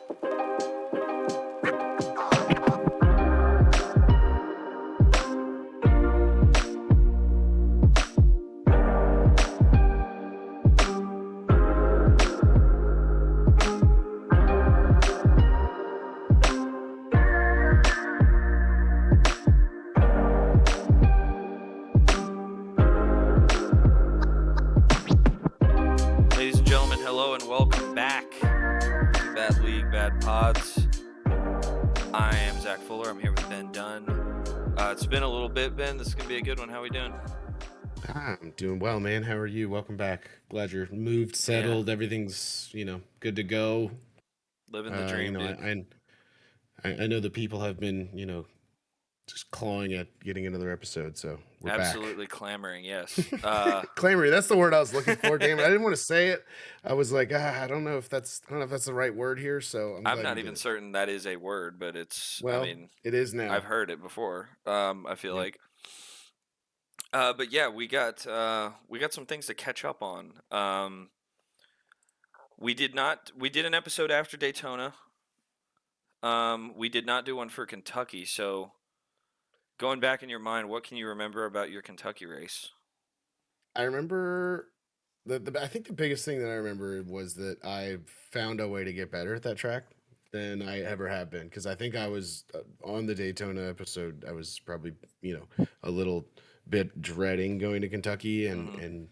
Ladies and gentlemen, hello and welcome back to Bad League, Bad Pods. I am Zach Fuller. I'm here with Ben Dunn. It's been a little bit, Ben. This is going to be a good one. How are we doing? I'm doing well, man. How are you? Welcome back. Glad you're moved, settled. Everything's, good to go. Living the dream, dude. I know the people have been, just clawing at getting another episode, so we're Absolutely clamoring, yes. Clamoring, that's the word I was looking for. Damn it, I didn't want to say it. I was like, I don't know if that's the right word here. So I'm not even certain that is a word, but it's. Well, I mean, it is now. I've heard it before. I feel like. But yeah, we got some things to catch up on. We did an episode after Daytona. We did not do one for Kentucky. So, going back in your mind, what can you remember about your Kentucky race? I remember I think the biggest thing that I remember was that I found a way to get better at that track than I ever have been, because I think I was on the Daytona episode. I was probably a little bit dreading going to Kentucky and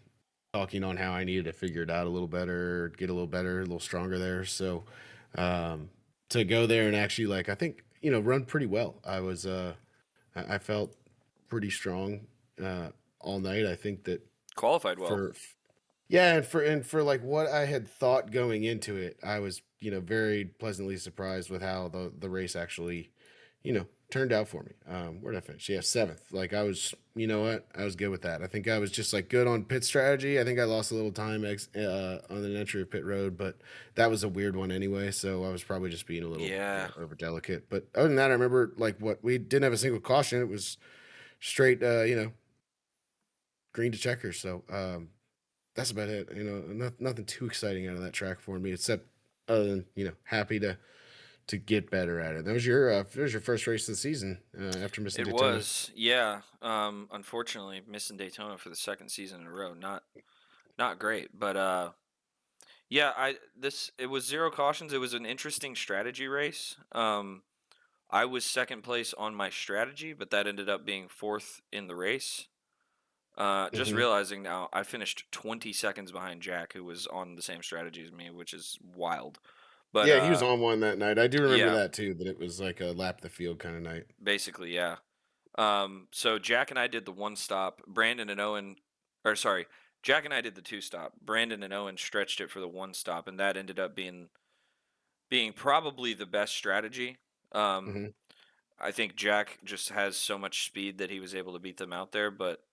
talking on how I needed to figure it out a little better, get a little better, a little stronger there. So to go there and actually, I think run pretty well. I felt pretty strong all night. I think that Qualified well. and for like what I had thought going into it, I was very pleasantly surprised with how the race actually turned out for me. Where did I finish? Yeah, 7th. Like, I was, I was good with that. I think I was just good on pit strategy. I think I lost a little time on the entry of pit road, but that was a weird one anyway. So I was probably just being a little over delicate. But other than that, I remember we didn't have a single caution. It was straight, green to checkers. So that's about it. Nothing too exciting out of that track for me, except other than happy to get better at it. That was your first race of the season after missing Daytona. It was, yeah. Unfortunately, missing Daytona for the second season in a row, not great. But yeah, it was 0 cautions. It was an interesting strategy race. I was second place on my strategy, but that ended up being 4th in the race. Just realizing now, I finished 20 seconds behind Jack, who was on the same strategy as me, which is wild. But yeah, he was on one that night. I do remember that too, that it was like a lap the field kind of night. Basically, yeah. So Jack and I did the 1 stop. Jack and I did the 2 stop. Brandon and Owen stretched it for the 1 stop, and that ended up being probably the best strategy. I think Jack just has so much speed that he was able to beat them out there, but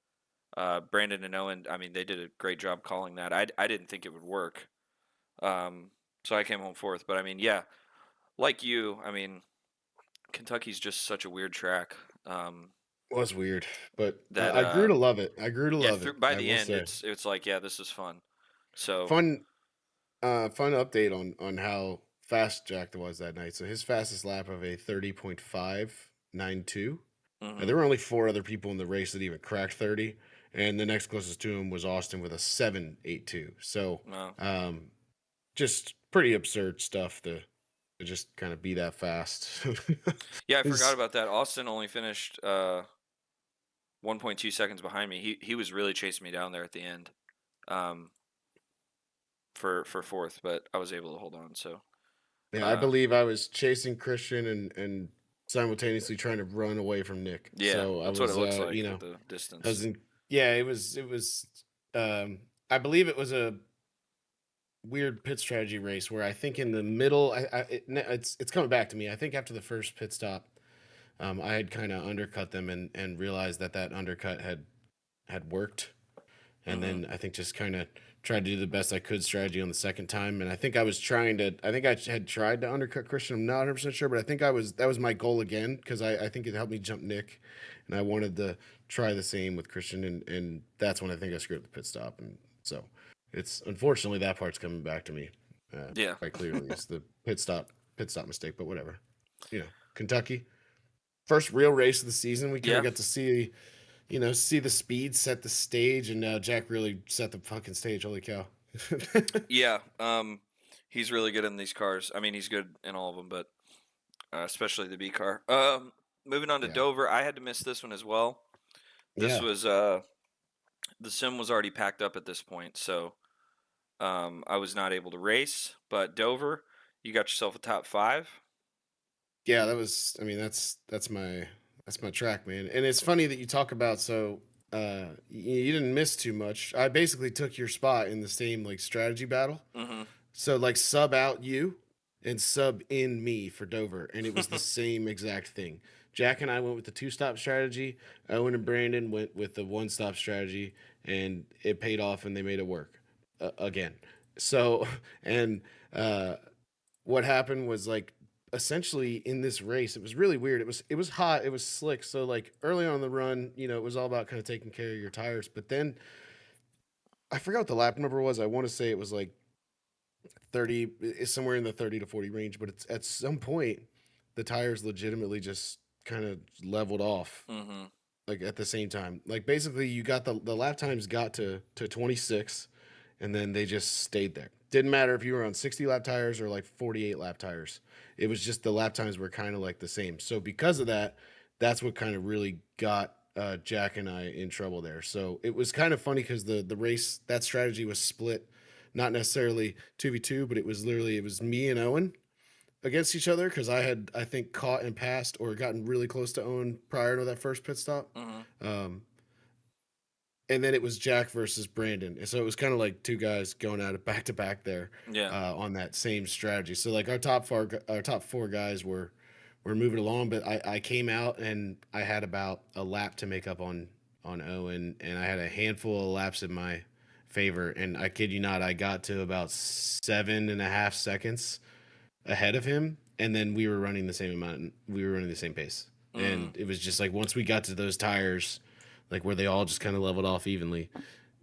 Brandon and Owen, I mean, they did a great job calling that. I didn't think it would work. So I came home 4th. But I mean, yeah, like you, I mean, Kentucky's just such a weird track. Was weird, but I grew to love it. By the end, it's like, yeah, this is fun. So fun update on how fast Jack was that night. So his fastest lap of a 30.592. And there were only 4 other people in the race that even cracked 30, and the next closest to him was Austin with a 7.82. So just pretty absurd stuff to just kind of be that fast. Yeah, I forgot about that. Austin only finished 1.2 seconds behind me. He was really chasing me down there at the end for 4th, but I was able to hold on. So yeah, I believe I was chasing Christian and simultaneously trying to run away from Nick. Yeah, so that's what it looks like with the distance. It was I believe it was a weird pit strategy race where I think in the middle, it's coming back to me. I think after the first pit stop, I had kind of undercut them and realized that undercut had worked, and then I think just kind of tried to do the best I could strategy on the second time. And I think I had tried to undercut Christian. I'm not 100% sure, but I think that was my goal again, because I think it helped me jump Nick, and I wanted to try the same with Christian, and that's when I think I screwed up the pit stop. And so it's unfortunately that part's coming back to me quite clearly. It's the pit stop pit stop mistake, but whatever. Kentucky, first real race of the season. We kind Yeah. of got to see, see the speed, set the stage, and now Jack really set the fucking stage. Holy cow! Yeah. He's really good in these cars. I mean, he's good in all of them, but especially the B car. Moving on to Yeah, Dover, I had to miss this one as well. This yeah, was the sim was already packed up at this point, so I was not able to race. But Dover, you got yourself a top 5. yeah. That was. I mean, that's my track, man. And it's funny that you talk about you didn't miss too much. I basically took your spot in the same like strategy battle. Mm-hmm. So like sub out you and sub in me for Dover, and it was the same exact thing. Jack and I went with the 2-stop strategy. Owen and Brandon went with the 1-stop strategy, and it paid off, and they made it work again. So and uh, what happened was like essentially in this race, it was really weird. It was hot, it was slick. So like early on in the run, it was all about kind of taking care of your tires. But then I forgot what the lap number was. I want to say it was like 30 is somewhere in the 30 to 40 range, but it's at some point the tires legitimately just kind of leveled off Mm-hmm. like at the same time. Like basically you got the lap times got to 26 and then they just stayed there. Didn't matter if you were on 60 lap tires or like 48 lap tires. It was just the lap times were kind of like the same. So because of that, that's what kind of really got Jack and I in trouble there. So it was kind of funny because the race, that strategy was split, not necessarily 2v2, but it was me and Owen against each other because I had, I think, caught and passed or gotten really close to Owen prior to that first pit stop. Mm-hmm. Um, and then it was Jack versus Brandon. And so it was kind of like two guys going at it back to back there Yeah. on that same strategy. So like our top four guys were moving along, but I came out and I had about a lap to make up on Owen, and I had a handful of laps in my favor. And I kid you not, I got to about 7.5 seconds ahead of him, and then we were running the same amount. We were running the same pace, Mm. and it was just like once we got to those tires, like where they all just kind of leveled off evenly,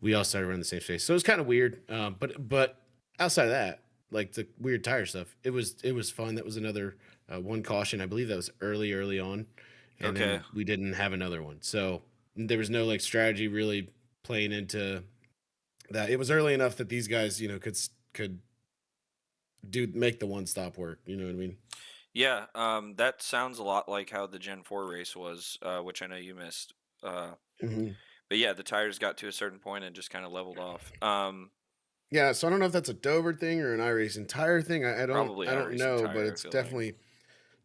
we all started running the same pace. So it was kind of weird. But outside of that, like the weird tire stuff, it was fun. That was another one caution. I believe that was early on, and Okay. then we didn't have another one. So there was no like strategy really playing into that. It was early enough that these guys, could do make the one stop work. You know what I mean? Yeah. That sounds a lot like how the Gen 4 race was, which I know you missed. Uh, Mm-hmm. but yeah, the tires got to a certain point and just kind of leveled off. Yeah, so I don't know if that's a Dover thing or an iRacing tire thing. I don't Probably I don't iRacing know, but tire, I it's feel like.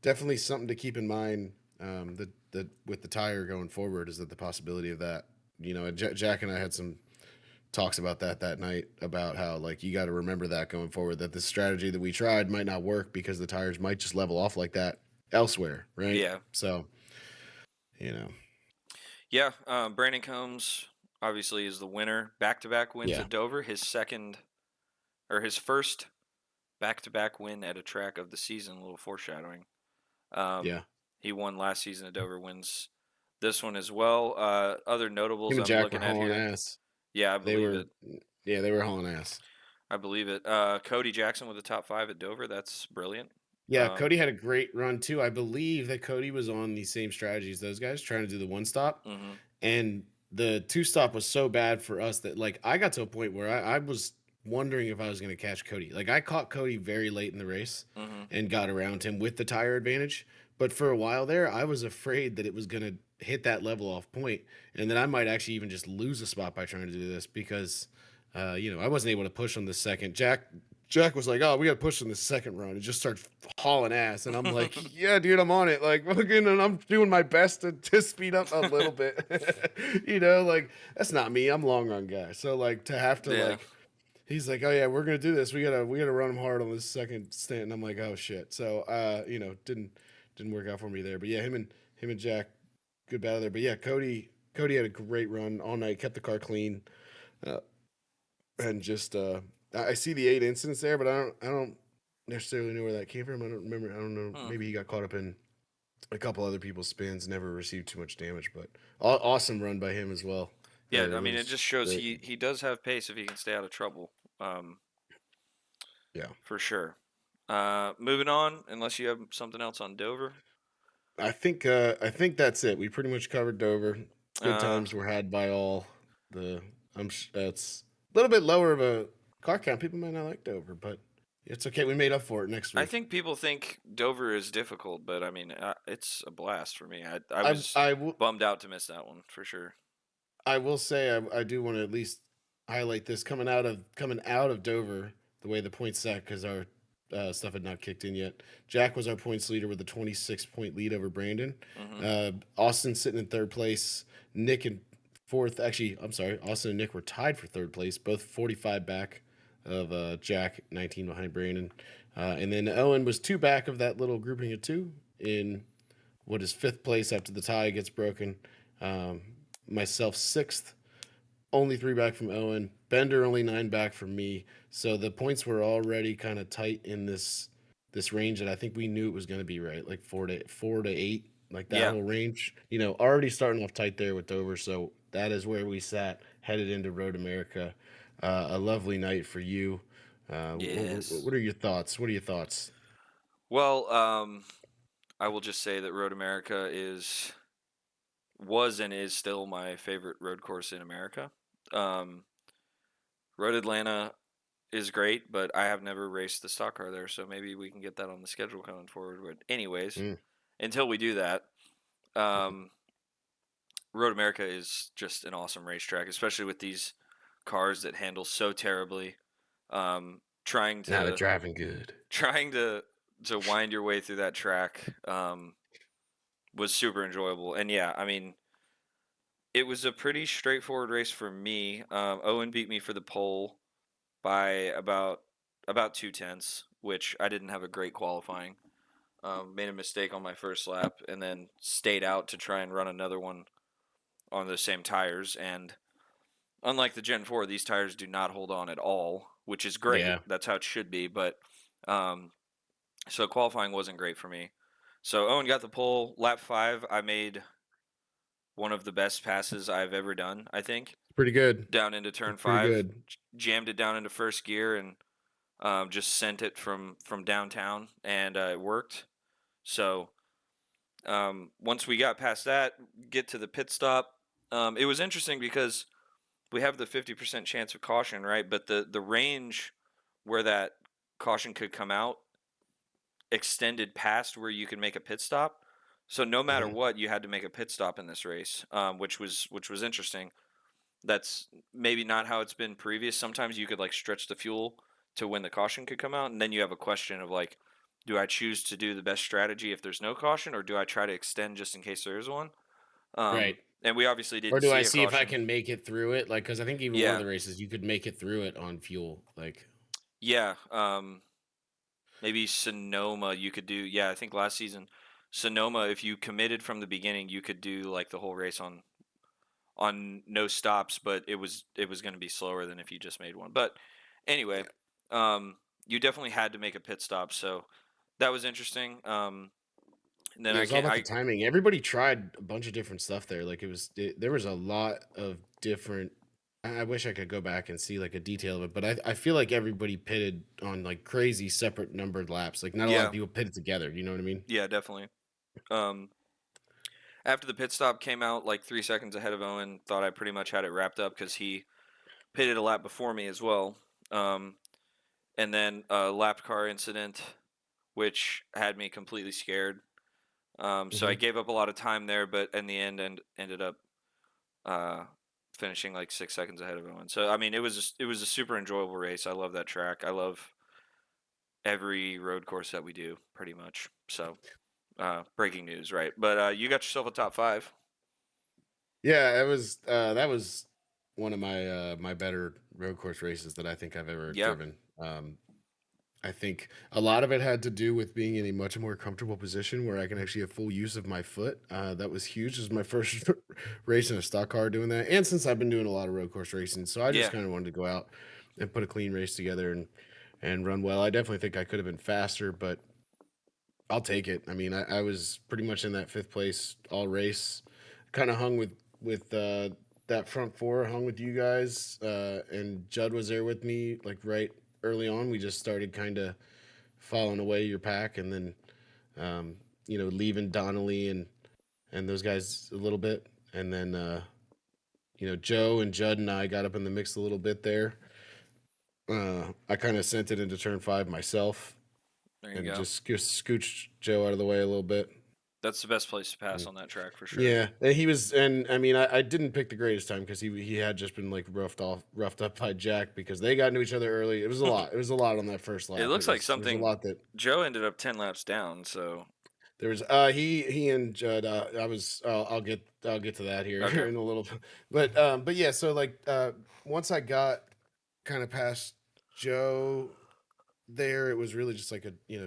definitely something to keep in mind. That with the tire going forward is that the possibility of that. Jack and I had some talks about that night about how like you got to remember that going forward that the strategy that we tried might not work because the tires might just level off like that elsewhere, right? Yeah. So you know, Yeah. Brandon Combs obviously is the winner. Back-to-back wins yeah, at Dover. His first back-to-back win at a track of the season. A little foreshadowing. yeah. He won last season at Dover. Wins this one as well. Other notables Him and I'm Jack were looking at hauling here. ass. Yeah, I They believe were, it. yeah, they were hauling ass. I believe it. Cody Jackson with the top 5 at Dover. That's brilliant. Yeah, Um, Cody had a great run too. I believe that Cody was on the same strategies those guys trying to do the one stop, hmm and the two stop was so bad for us that like I got to a point where I was wondering if I was going to catch Cody. Like I caught Cody very late in the race hmm and got around him with the tire advantage, but for a while there, I was afraid that it was going to hit that level off point, and that I might actually even just lose a spot by trying to do this because, I wasn't able to push on the second. Jack was like, "Oh, we got to push in the second run," and just started hauling ass. And I'm like, "Yeah, dude, I'm on it." Like, fucking, and I'm doing my best to speed up a little bit. Like that's not me. I'm long run guy. So like to have to yeah. like, he's like, "Oh yeah, we're gonna do this. We gotta run him hard on this second stint." And I'm like, "Oh shit." So didn't work out for me there. But yeah, him and Jack, good battle there. But yeah, Cody had a great run all night. Kept the car clean. Uh, and just I see the 8 incidents there, but I don't necessarily know where that came from. I don't remember. I don't know. Hmm. Maybe he got caught up in a couple other people's spins, never received too much damage, but awesome run by him as well. Yeah, I It mean, it was just shows great. he does have pace if he can stay out of trouble, Yeah. for sure. Moving on, unless you have something else on Dover. I think that's it. We pretty much covered Dover. Good Uh, times were had by all. The That's a little bit lower of a car count. People might not like Dover, but it's okay. We made up for it next I week. think people think Dover is difficult, but I mean, it's a blast for me. I I was I will bummed out to miss that one for sure. I will say I do want to at least highlight this coming out of Dover, the way the points set, because our stuff had not kicked in yet. Jack was our points leader with a 26-point lead over Brandon. Hmm. Austin sitting in third place. Nick in fourth. Actually, I'm sorry. Austin and Nick were tied for third place, both 45 back of Jack, 19 behind Brandon. And then Owen was two back of that little grouping of two in what is fifth place after the tie gets broken. Um, Myself sixth, only three back from Owen. Bender only nine back from me. So the points were already kind of tight in this range that I think we knew it was going to be, right, like four to eight, like that Yeah. whole range. Already starting off tight there with Dover. So that is where we sat, headed into Road America. A lovely night for you. Yes. What are your thoughts? What are your thoughts? Well, I will just say that Road America was and is still my favorite road course in America. Um, Road Atlanta is great, but I have never raced the stock car there, so maybe we can get that on the schedule coming forward. But anyways, Mm, until we do that, um, Road America is just an awesome racetrack, especially with these cars that handle so terribly. Trying Not a to driving good. trying to wind your way through that track was super enjoyable. And yeah, I mean, it was a pretty straightforward race for me. Owen beat me for the pole by about 2/10, which I didn't have a great qualifying. Made a mistake on my first lap and then stayed out to try and run another one on the same tires. And unlike the Gen 4, these tires do not hold on at all, which is great. Yeah. That's how it should be. But um, so qualifying wasn't great for me. So Owen got the pole. Lap 5, I made one of the best passes I've ever done, I think, Pretty good. down into turn Pretty 5. good. Jammed it down into first gear and just sent it from downtown, and it worked. So once we got past that, get to the pit stop, it was interesting because we have the 50% chance of caution, right? But the range where that caution could come out extended past where you could make a pit stop. So no matter Mhm. what, you had to make a pit stop in this race, which was interesting. That's maybe not how it's been previous. Sometimes you could like stretch the fuel to when the caution could come out, and then you have a question of like, do I choose to do the best strategy if there's no caution, or do I try to extend just in case there is one? Right. And we obviously Or didn't do I see a see if I caution. can make it through it? Like, because I think even one of Yeah, the races you could make it through it on fuel. Like, yeah. Maybe Sonoma you could do. Yeah, I think last season Sonoma, if you committed from the beginning, you could do like the whole race on no stops, but it was going to be slower than if you just made one. But anyway, yeah, you definitely had to make a pit stop, so that was interesting. And then it I was all can't. about the timing. Everybody tried a bunch of different stuff there. Like, there was a lot of different. I wish I could go back and see like a detail of it, but I feel like everybody pitted on like crazy separate numbered laps. Like, not a lot of Yeah, people pitted together. You know what I mean? yeah, definitely. Um, After the pit stop came out like 3 seconds ahead of Owen, thought I pretty much had it wrapped up because he pitted a lap before me as well. Um, and then a lap car incident, which had me completely scared. So I Hmm. gave up a lot of time there, but in the end, ended up uh, finishing like 6 seconds ahead of Owen. So I mean, it was a super enjoyable race. I love that track. I love every road course that we do, pretty much. So breaking news, right? But you got yourself a top five. Yeah, it was. That was one of my better road course races that I think I've ever Yeah, driven. I think a lot of it had to do with being in a much more comfortable position where I can actually have full use of my foot. That was huge. This was my first race in a stock car doing that. And since I've been doing a lot of road course racing, so I just yeah, kind of wanted to go out and put a clean race together and run well. I definitely think I could have been faster, but I'll take it. I mean, I was pretty much in that fifth place all race. Kind of hung with that front four, hung with you guys, and Judd was there with me like right early on. We just started kind of following away your pack, and then leaving Donnelly and those guys a little bit, and then Joe and Judd and I got up in the mix a little bit there. I kind of sent it into turn 5 myself There you and go. just scooched Joe out of the way a little bit. That's the best place to pass And, on that track for sure. yeah, and he was, and I mean, I didn't pick the greatest time because he had just been like roughed up by Jack because they got into each other early. It was a lot. It was a lot on that first It lap. looks like There was a something. lot that Joe ended up 10 laps down, so there was. He and Judd. I was. I'll get to that here okay. in a little bit. But yeah. So like once I got kind of past Joe there, it was really just like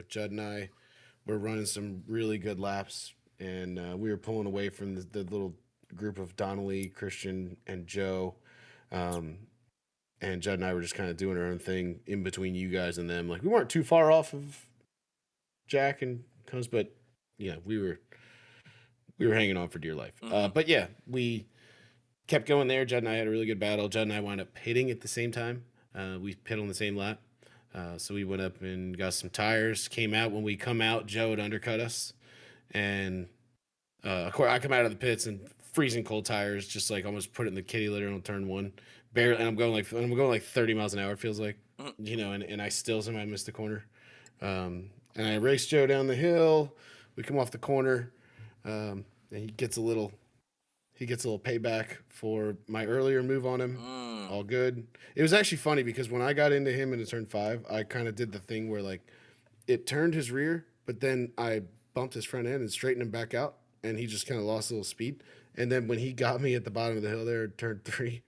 Judd and I were running some really good laps, and we were pulling away from the little group of Donnelly, Christian, and Joe. Um, and Judd and I were just kind of doing our own thing in between you guys and them. Like we weren't too far off of Jack and Combs, but yeah, we were hanging on for dear life. Hmm. But yeah, we kept going there. Judd and I had a really good battle. Judd and I wound up pitting at the same time. We pit on the same lap. So we went up and got some tires. Came out. When we come out, Joe had undercut us, and of course I come out of the pits and freezing cold tires, just like almost put it in the kitty litter on turn 1. Barely, and I'm going like 30 miles an hour. It feels like, Hmm. and I still somehow missed the corner. And I raced Joe down the hill. We come off the corner, and he gets a little payback for my earlier move on him. Mm. All good. It was actually funny because when I got into him into turn 5, I kind of did the thing where like it turned his rear, but then I bumped his front end and straightened him back out, and he just kind of lost a little speed. And then when he got me at the bottom of the hill there, turn 3,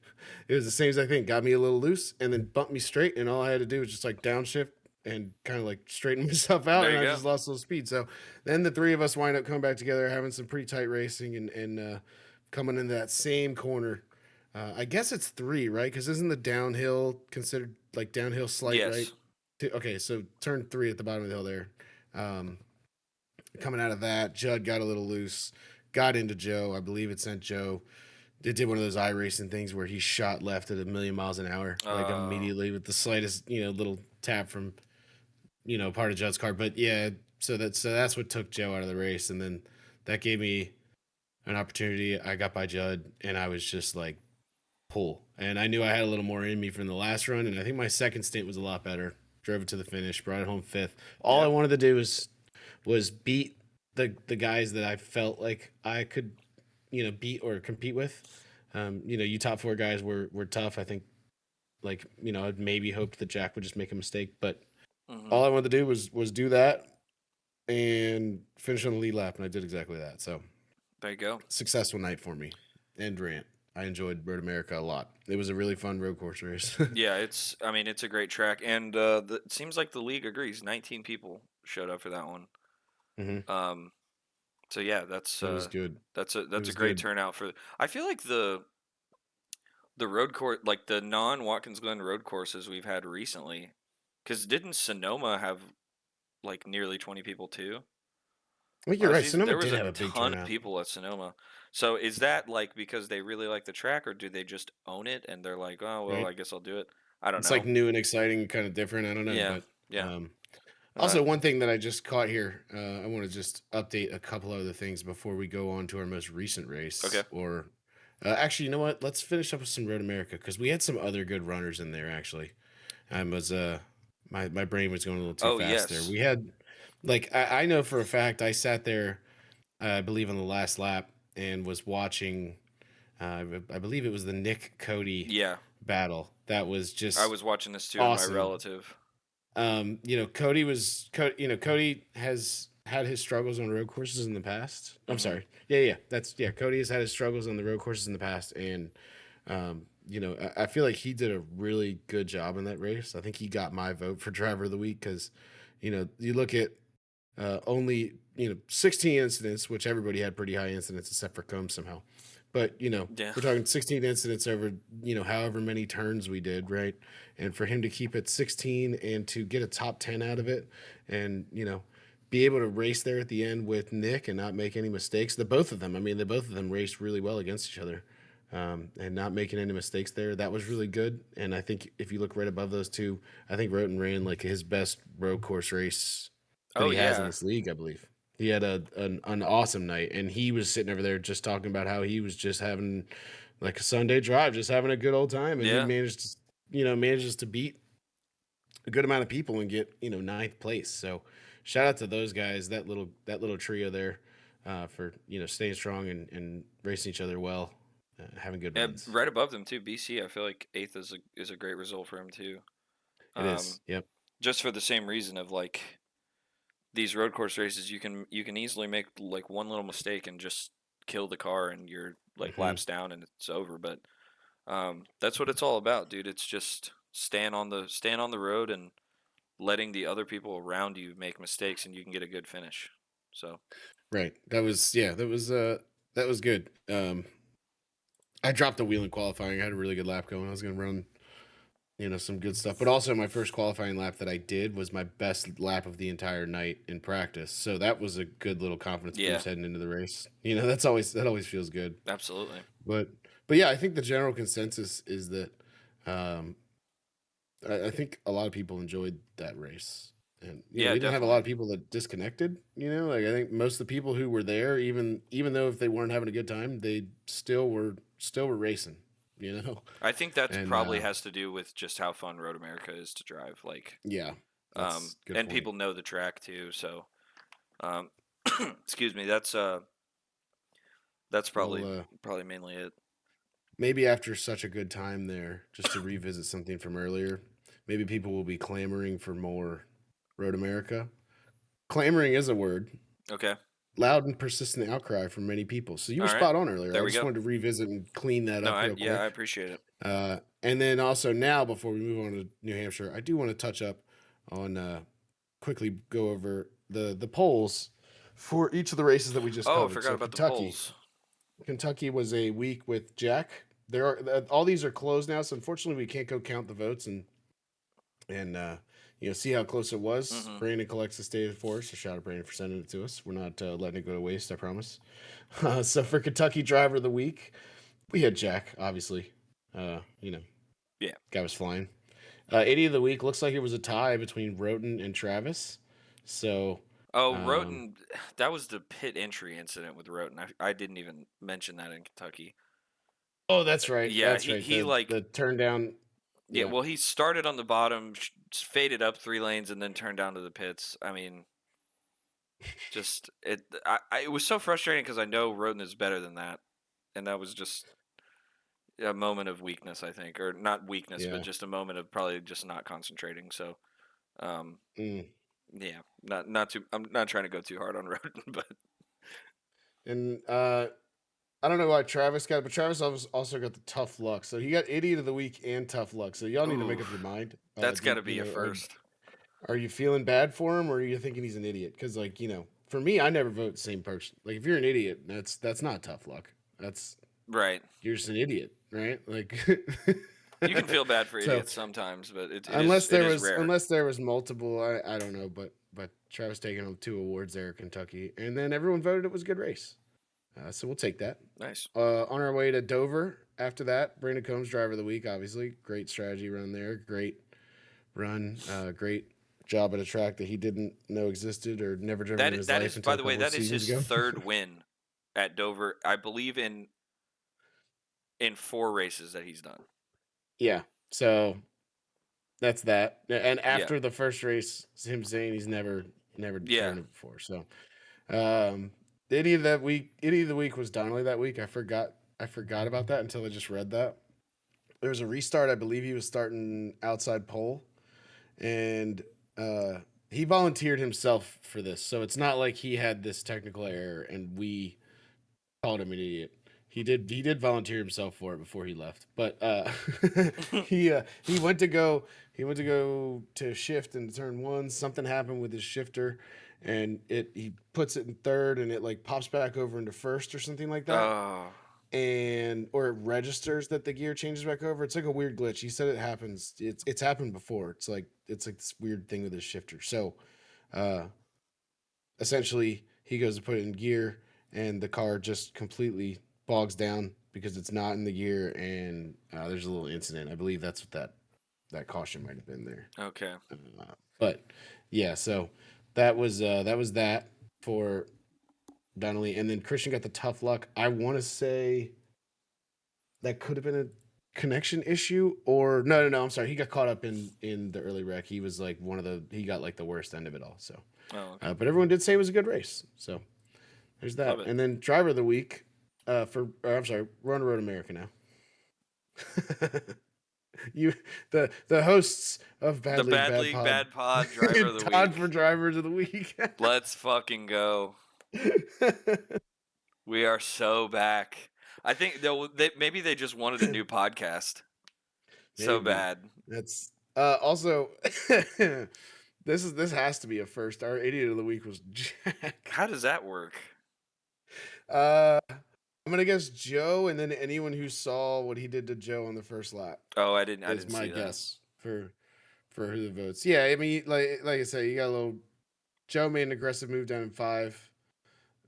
it was the same exact thing. Got me a little loose and then bumped me straight, and all I had to do was just like downshift and kind of like straighten myself out, There and you I go. just lost a little speed. So then the three of us wind up coming back together, having some pretty tight racing, and coming into that same corner. I guess it's 3, right? Because isn't the downhill considered like downhill slight, right? Yes. Okay, so turn 3 at the bottom of the hill there. Um, Coming out of that, Judd got a little loose, got into Joe. I believe it sent Joe. It did one of those iRacing things where he shot left at 1,000,000 miles an hour, like Uh, immediately with the slightest, little tap from, part of Judd's car. But yeah, so that's what took Joe out of the race, and then that gave me an opportunity. I got by Judd, and I was just like pull, and I knew I had a little more in me from the last run, and I think my second stint was a lot better. Drove it to the finish, brought it home 5th. All I yeah. wanted to do was beat the guys that I felt like I could, beat or compete with. You top 4 guys were tough. I think like, I'd maybe hoped that Jack would just make a mistake, but Hmm. all I wanted to do was do that and finish on the lead lap, and I did exactly that. So There you go. successful night for me and Durant. I enjoyed Road America a lot. It was a really fun road course race. Yeah, it's. I mean, it's a great track, and it seems like the league agrees. 19 people showed up for that one. Hmm. Um, so yeah, It was good. It that's a was great good. turnout for. I feel like the road course, like the non Watkins Glen road courses we've had recently, because didn't Sonoma have like nearly 20 people too? Well, you're Last right. season Sonoma there was did a have a big ton of turnout, people at Sonoma. So is that like because they really like the track, or do they just own it and they're like, oh well, right? I guess I'll do it. I don't It's like know. new and exciting, kind of different. I don't know, Yeah, but yeah. um, Uh, also one thing that I just caught here, I want to just update a couple other things before we go on to our most recent race. okay. Or actually, you know what? Let's finish up with some Road America because we had some other good runners in there. Actually, I was my brain was going a little too Oh fast there. yes. We had like I know for a fact I sat there, I believe on the last lap and was watching. I believe it was the Nick Cody Yeah, battle. That was I just was watching this too with my awesome. relative. Cody has had his struggles on road courses in the past. I'm Hmm. sorry. Yeah. Cody has had his struggles on the road courses in the past, and I feel like he did a really good job in that race. I think he got my vote for driver of the week because, you look at only 16 incidents, which everybody had pretty high incidents except for Combs somehow. But Yeah. we're talking 16 incidents over however many turns we did, right? And for him to keep it 16 and to get a top 10 out of it, and be able to race there at the end with Nick and not make any mistakes. The both of them, I mean, the both of them raced really well against each other. and not making any mistakes there. That was really good. And I think if you look right above those two, I think Roten ran like his best road course race that Oh he has in yeah, this league, I believe. He had an awesome night, and he was sitting over there just talking about how he was just having like a Sunday drive, just having a good old time, and he yeah. managed to, manages to beat a good amount of people and get ninth place. So shout out to those guys, that little trio there, for staying strong and racing each other well, having good Yeah, runs. right above them too. BC, I feel like eighth is a great result for him too. It is. Um, Yep. just for the same reason of like these road course races, you can easily make like one little mistake and just kill the car, and you're like Hmm. laps down and it's over. But that's what it's all about, dude. It's just staying on the road and letting the other people around you make mistakes, and you can get a good finish. So Right. That was yeah. That was good. I dropped the wheel in qualifying. I had a really good lap going. I was going to run some good stuff, but also my first qualifying lap that I did was my best lap of the entire night in practice. So that was a good little confidence yeah, boost heading into the race. That always feels good. absolutely. But but yeah, I think the general consensus is that um, I think a lot of people enjoyed that race. And Yeah, we didn't have a lot definitely. of people that disconnected. Like I think most of the people who were there, even though if they weren't having a good time, they still were racing. You know, I think that's and probably has to do with just how fun Road America is to drive. Like, yeah, that's a good and point. people know the track too. So, um, excuse me. That's Well, probably mainly it. maybe after such a good time there, just to revisit something from earlier, maybe people will be clamoring for more Road America. Clamoring is a word. Okay. Loud and persistent outcry from many people. So you were All right. spot on earlier. There I we just go. wanted to revisit and clean that No, up real I quick. appreciate it. And then also now, before we move on to New Hampshire, I do want to touch up on quickly go over the polls for each of the races that we just Oh, I covered. forgot So about the Kentucky, polls. Kentucky was a week with Jack. There are all these are closed now, so unfortunately we can't go count the votes and see how close it was. Mm-hmm. Brandon collects the state for us. So shout out Brandon for sending it to us. We're not letting it go to waste, I promise. So for Kentucky Driver of the Week, we had Jack, obviously. Uh, you know, Yeah. guy was flying. Idiot of the Week looks like it was a tie between Roten and Travis. So, Oh, um, Roten. That was the pit entry incident with Roten. I didn't even mention that in Kentucky. oh, that's right. Yeah, That's he right. he The like turn down. yeah. Yeah, Well, he started on the bottom, faded up 3 lanes, and then turned down to the pits. I mean, just it. It was so frustrating because I know Roden is better than that, and that was just a moment of weakness, I think, or not weakness, but yeah. just a moment of probably just not concentrating. So, um, Mm. yeah, not too. I'm not trying to go too hard on Roden, but And I don't know why Travis got it, but Travis also got the tough luck. So he got Idiot of the Week and tough luck. So y'all need to ooh, make up your mind. that's got to be a first. Are you feeling bad for him, or are you thinking he's an idiot? Because for me, I never vote the same person. Like if you're an idiot, that's not tough luck. That's Right. You're just an idiot, right? Like You can feel bad for so idiots sometimes, but unless it there is was rare. unless there was multiple, I don't know, but Travis taking home 2 awards there at Kentucky, and then everyone voted it was a good race. So we'll take that. Nice. On our way to Dover after that, Brandon Combs driver of the week, obviously great strategy run there, great run, great job at a track that he didn't know existed or never driven in his That life is, until by a the way, couple of that is seasons his ago. third win at Dover. I believe in 4 races that he's done. Yeah, so that's that. And Yeah. after the first race, him saying he's never Yeah. driven it before. So the idiot of the week was Donnelly that week. I forgot about that until I just read that. There was a restart. I believe he was starting outside pole, and uh, he volunteered himself for this. So it's not like he had this technical error and we called him an idiot. He did volunteer himself for it before he left. But he went to go to shift in turn one. Something happened with his shifter, and he puts it in third, and it like pops back over into first or something like that, Oh, and or it registers that the gear changes back over. It's like a weird glitch. He said it happens. It's happened before. It's like this weird thing with his shifter. So uh, essentially, he goes to put it in gear, and the car just completely bogs down because it's not in the gear, and there's a little incident. I believe that's what that caution might have been there. Okay. But yeah, so that for Donnelly, and then Christian got the tough luck. I want to say that could have been a connection issue, or no. I'm sorry, he got caught up in the early wreck. He was like he got like the worst end of it all. So, Oh, okay. but everyone did say it was a good race. So there's Love that, it. and then driver of the week I'm sorry, we're on Road America now. You the hosts of The Bad League Bad Bad League Pod Bad Pod driver of the Todd for week. drivers of the week. Let's fucking go. We are so back. I think maybe they just wanted a new podcast. So Maybe bad. that's also this has to be a first. Our idiot of the week was Jack. How does that work? I'm gonna guess Joe, and then anyone who saw what he did to Joe on the first lap Oh, I didn't is my see that. guess for who the votes. Yeah, I mean, like I said, you got a little. Joe made an aggressive move down in 5.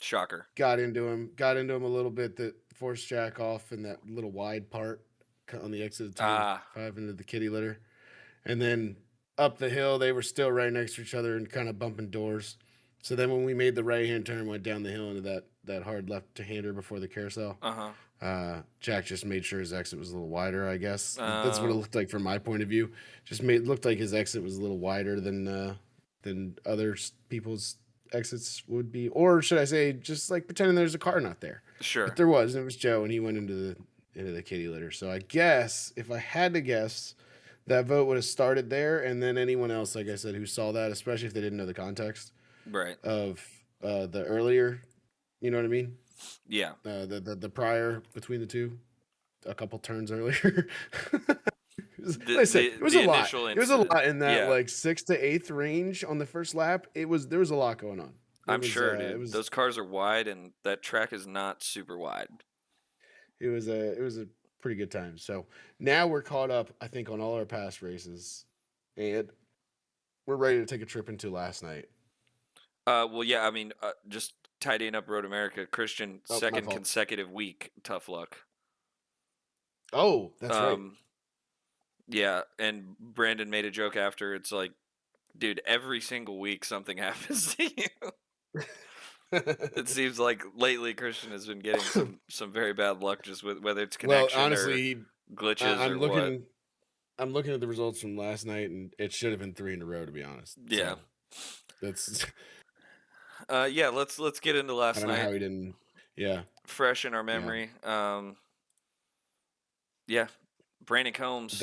Shocker. Got into him a little bit that forced Jack off in that little wide part on the exit of turn 5 into the kitty litter. And then up the hill, they were still right next to each other and kind of bumping doors. So then when we made the right-hand turn, went down the hill into that hard left-hander before the carousel, Jack just made sure his exit was a little wider, I guess. That's what it looked like from my point of view. Looked like his exit was a little wider than other people's exits would be. Or should I say, just like pretending there's a car not there. Sure. But there was, and it was Joe, and he went into the kitty litter. So I guess, if I had to guess, that vote would have started there, and then anyone else, like I said, who saw that, especially if they didn't know the context of the earlier, you know what I mean? Yeah. The prior between the two, a couple turns earlier. It was a lot. initial It was a lot in that yeah. like 6th to 8th range on the first lap. There was a lot going on. I'm sure, dude. Those cars are wide, and that track is not super wide. It was a pretty good time. So now we're caught up, I think, on all our past races, and we're ready to take a trip into last night. Well, yeah. I mean, just tidying up Road America. Christian, second consecutive week. Tough luck. Oh, that's right. Yeah, and Brandon made a joke after. It's like, dude, every single week something happens to you. It seems like lately Christian has been getting some very bad luck, just with whether it's connection honestly, or glitches what. I'm looking at the results from last night, and it should have been 3 in a row, to be honest. Yeah, so that's. Yeah, let's get into last night. I don't know how he didn't. Yeah, fresh in our memory. Yeah, Brandon Combs.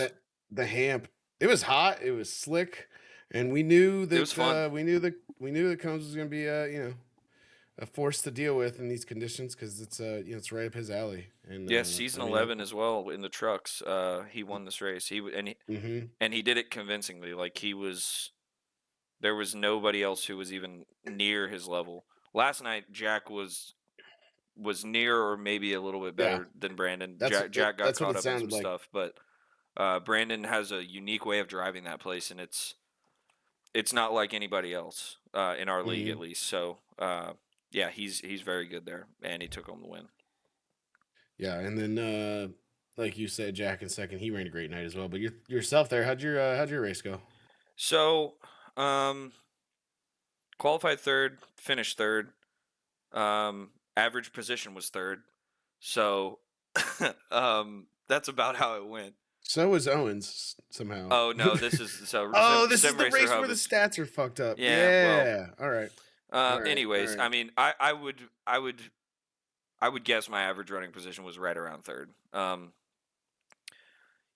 The Hamp. It was hot. It was slick, and we knew that it was fun. we knew that Combs was going to be a force to deal with in these conditions because it's it's right up his alley. And yeah, season 11 as well in the trucks. He won this race. And he did it convincingly. Like there was nobody else who was even near his level. Last night, Jack was near or maybe a little bit better than Brandon. Jack got caught up in some stuff, but Brandon has a unique way of driving that place, and it's not like anybody else in our league, at least. So yeah, he's very good there, and he took home the win. Yeah, and then like you said, Jack in second, he ran a great night as well. But yourself there, how'd your race go? So qualified third, finished third. Average position was third. So that's about how it went. So was Owens somehow. Oh no, this is so. This is the race where the stats are fucked up. Yeah. Well, all right. Anyways, all right. I mean, I would guess my average running position was right around third.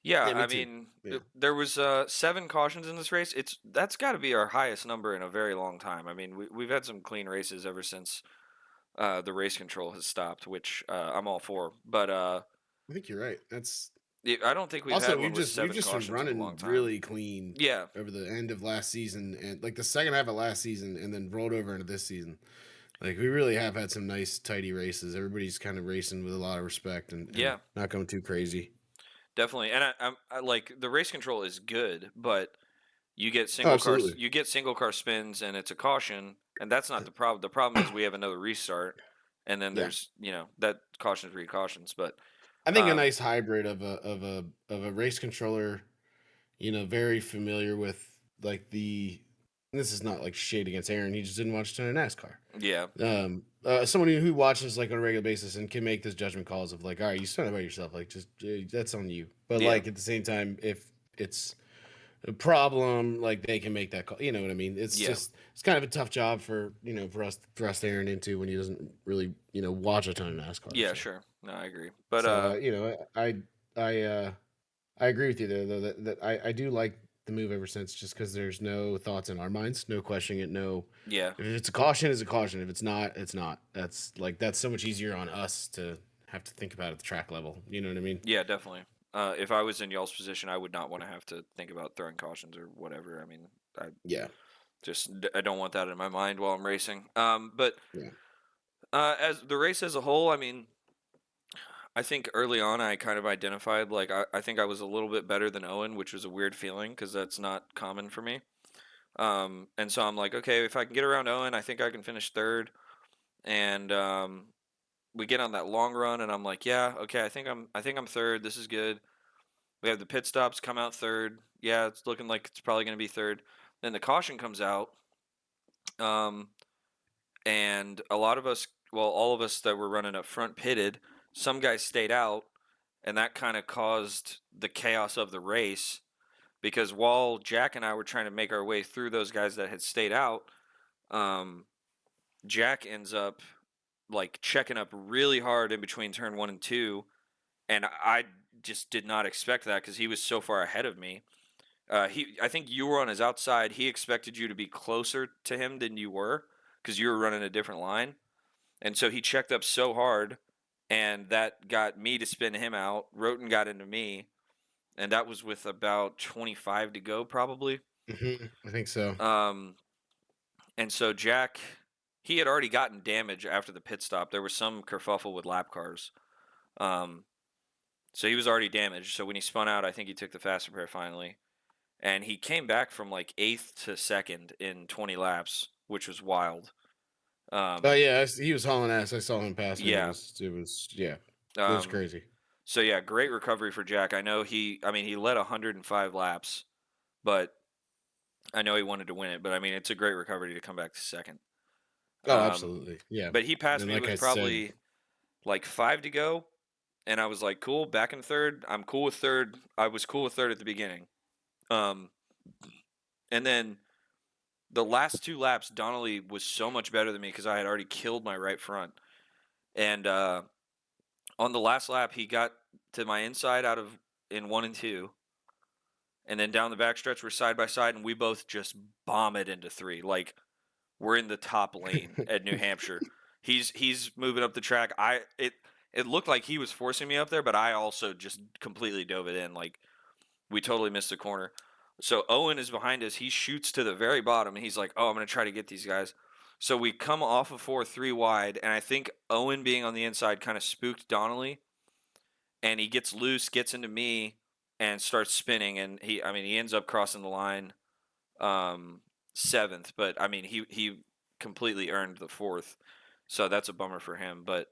Yeah, I mean, there was 7 cautions in this race. That's got to be our highest number in a very long time. I mean, we've had some clean races ever since the race control has stopped, which I'm all for. But I think you're right. I don't think we've had one with 7 cautions been running in a long time. really clean. Yeah, over the end of last season and like the second half of last season, and then rolled over into this season. Like we really have had some nice tidy races. Everybody's kind of racing with a lot of respect and not going too crazy. Definitely, and I like the race control is good, but you get single car spins and it's a caution, and that's not the problem. The problem is we have another restart, and then Yeah. there's that cautions read cautions, but I think a um, nice hybrid of a race controller, very familiar with like the. This is not like shade against Aaron. He just didn't watch a ton of NASCAR. yeah, Someone who watches like on a regular basis and can make this judgment calls of like, all right, you spent it by yourself, like just that's on you. But yeah, like at the same time, if it's a problem, like they can make that call. You know what I mean? yeah, It's kind of a tough job for for us to thrust Aaron into when he doesn't really watch a ton of NASCAR. yeah, So sure. No, I agree, but so I I agree with you there though that I do like the move ever since just because there's no thoughts in our minds, no questioning it, no. yeah, If it's a caution, it's a caution. If it's not, it's not. That's so much easier on us to have to think about at the track level. You know what I mean? yeah, definitely. If I was in y'all's position, I would not want to have to think about throwing cautions or whatever. I mean, Yeah, I don't want that in my mind while I'm racing. But yeah. as the race as a whole, I mean, I think early on I kind of identified like I think I was a little bit better than Owen, which was a weird feeling because that's not common for me. And so I'm like, okay, if I can get around Owen, I think I can finish third. And we get on that long run, and I'm like, yeah, okay, I think I'm third. This is good. We have the pit stops come out third. Yeah, it's looking like it's probably going to be third. Then the caution comes out, um, and a lot of us, well, all of us that were running up front pitted. Some guys stayed out, and that kind of caused the chaos of the race because while Jack and I were trying to make our way through those guys that had stayed out, um, Jack ends up like checking up really hard in between turn 1 and 2, and I just did not expect that because he was so far ahead of me. I think you were on his outside. He expected you to be closer to him than you were because you were running a different line, and so he checked up so hard, and that got me to spin him out. Roten got into me, and that was with about 25 to go, probably. I think so. Um, and so Jack, he had already gotten damage after the pit stop. There was some kerfuffle with lap cars. Um, so he was already damaged. So when he spun out, I think he took the fast repair finally. And he came back from like eighth to second in 20 laps, which was wild. Oh Um, yeah, he was hauling ass. I saw him pass me. yeah. It was yeah, it was Um, crazy. so yeah, great recovery for Jack. I mean, he led 105 laps, but I know he wanted to win it. But I mean, it's a great recovery to come back to second. Oh, Um, absolutely. Yeah. but he passed And me like I with said, probably like 5 to go, and I was like, cool, back in third. I'm cool with third. I was cool with third at the beginning. Um, and then the last 2 laps, Donnelly was so much better than me because I had already killed my right front. And on the last lap, he got to my inside out of in 1 and 2, and then down the backstretch we're side by side, and we both just bomb it into 3. Like we're in the top lane at New Hampshire. He's moving up the track. It looked like he was forcing me up there, but I also just completely dove it in. Like we totally missed the corner. So Owen is behind us. He shoots to the very bottom, and he's like, "Oh, I'm gonna try to get these guys." So we come off of 4-3 wide, and I think Owen being on the inside kind of spooked Donnelly, and he gets loose, gets into me, and starts spinning. And he ends up crossing the line um, seventh, but I mean, he completely earned the fourth, so that's a bummer for him. But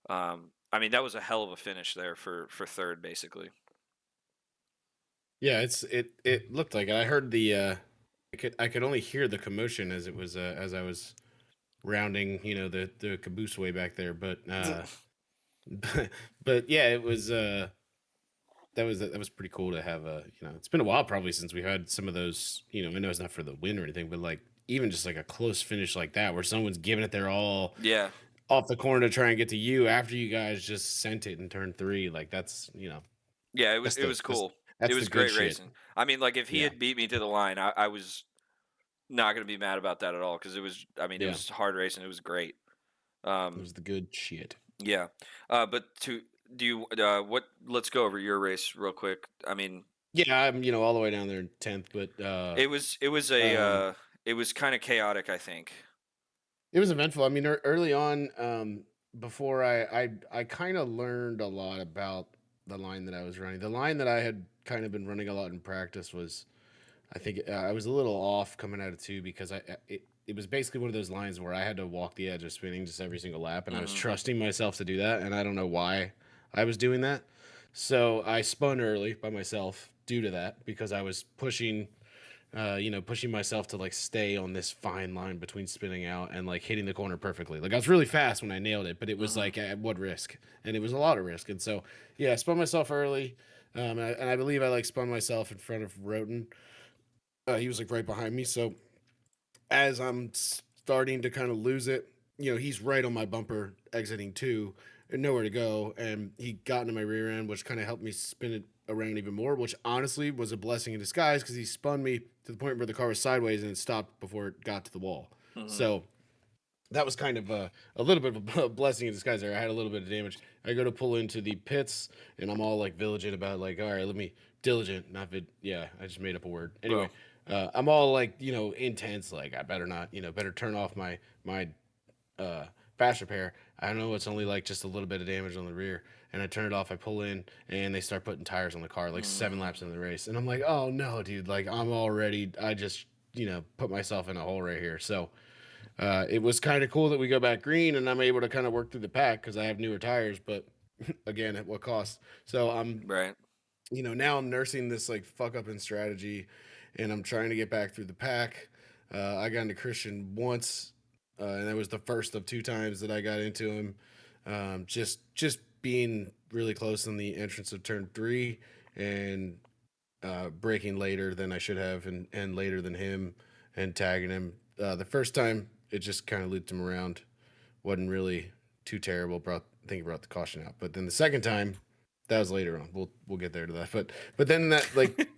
I mean, that was a hell of a finish there for third, basically. yeah, it looked like it. I heard the I could only hear the commotion as it was as I was rounding, the caboose way back there, but but yeah, it was that was pretty cool to have it's been a while probably since we had some of those, I know it's not for the win or anything, but like even just like a close finish like that where someone's giving it their all Yeah, off the corner to try and get to you after you guys just sent it in turn 3, like that's, yeah, that's it was cool. It that's the was good great shit. racing. I mean, like if he Yeah. had beat me to the line, I was not gonna be mad about that at all because it Yeah. was hard racing. It was great. It Um, was the good shit. yeah, but to do you what? Let's go over your race real quick. I mean, Yeah, I'm, all the way down there in 10th, but um it was kind of chaotic, I think. it was eventful. I mean, early on, before I kind of learned a lot about the line that I was running. The line that I had kind of been running a lot in practice was I think I was a little off coming out of two because it was basically one of those lines where I had to walk the edge of spinning just every single lap, and I was Mm-hmm. trusting myself to do that, and I don't know why I was doing that. So I spun early by myself due to that because I was pushing, pushing myself to like stay on this fine line between spinning out and like hitting the corner perfectly. Like I was really fast when I nailed it, but it was Mm-hmm. like at what risk? And it was a lot of risk. And so yeah, I spun myself early, and I believe I like spun myself in front of Roten. He was like right behind me. So as I'm starting to kind of lose it, he's right on my bumper exiting two and nowhere to go. And he got into my rear end, which kind of helped me spin it around even more, which honestly was a blessing in disguise because he spun me to the point where the car was sideways and it stopped before it got to the wall. Mm-hmm. So that was kind of a little bit of a blessing in disguise there. I had a little bit of damage. I go to pull into the pits and I'm all like vigilant about like, all right, let me diligent, not vid. Yeah, I just made up a word. Well, Anyway, I'm all like, intense. Like I better not, better turn off my fast repair. I know it's only like just a little bit of damage on the rear, and I turn it off. I pull in, and they start putting tires on the car like 7 laps into the race, and I'm like, oh no, dude! Like I'm already, I just put myself in a hole right here. So it was kind of cool that we go back green, and I'm able to kind of work through the pack because I have newer tires, but again, at what cost? So I'm right. now I'm nursing this like fuck up in strategy, and I'm trying to get back through the pack. I got into Christian once, and that was the first of two times that I got into him. Just being really close in the entrance of turn three, and braking later than I should have, and later than him, and tagging him. The first time it just kind of looped him around, wasn't really too terrible. I think he brought the caution out, but then the second time, that was later on. We'll get there to that. But then that like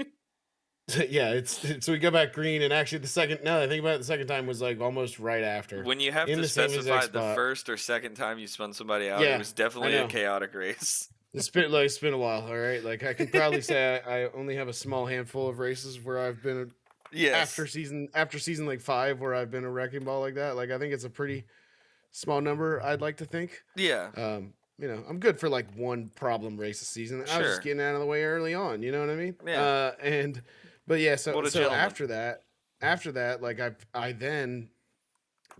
yeah, so we go back green, and actually the second now that I think about it, the second time was like almost right after When you have in to the same exact specify the spot. first or second time you spun somebody out, it Yeah, was I definitely a know. chaotic race. It's been a while, all right. Like I can proudly say I only have a small handful of races where I've been Yes. after season like five where I've been a wrecking ball like that. Like I think it's a pretty small number. I'd like to think. Yeah. I'm good for like one problem race a season. I was just Sure. getting out of the way early on. You know what I mean? Yeah. But yeah. What a So gentleman. after that, like I then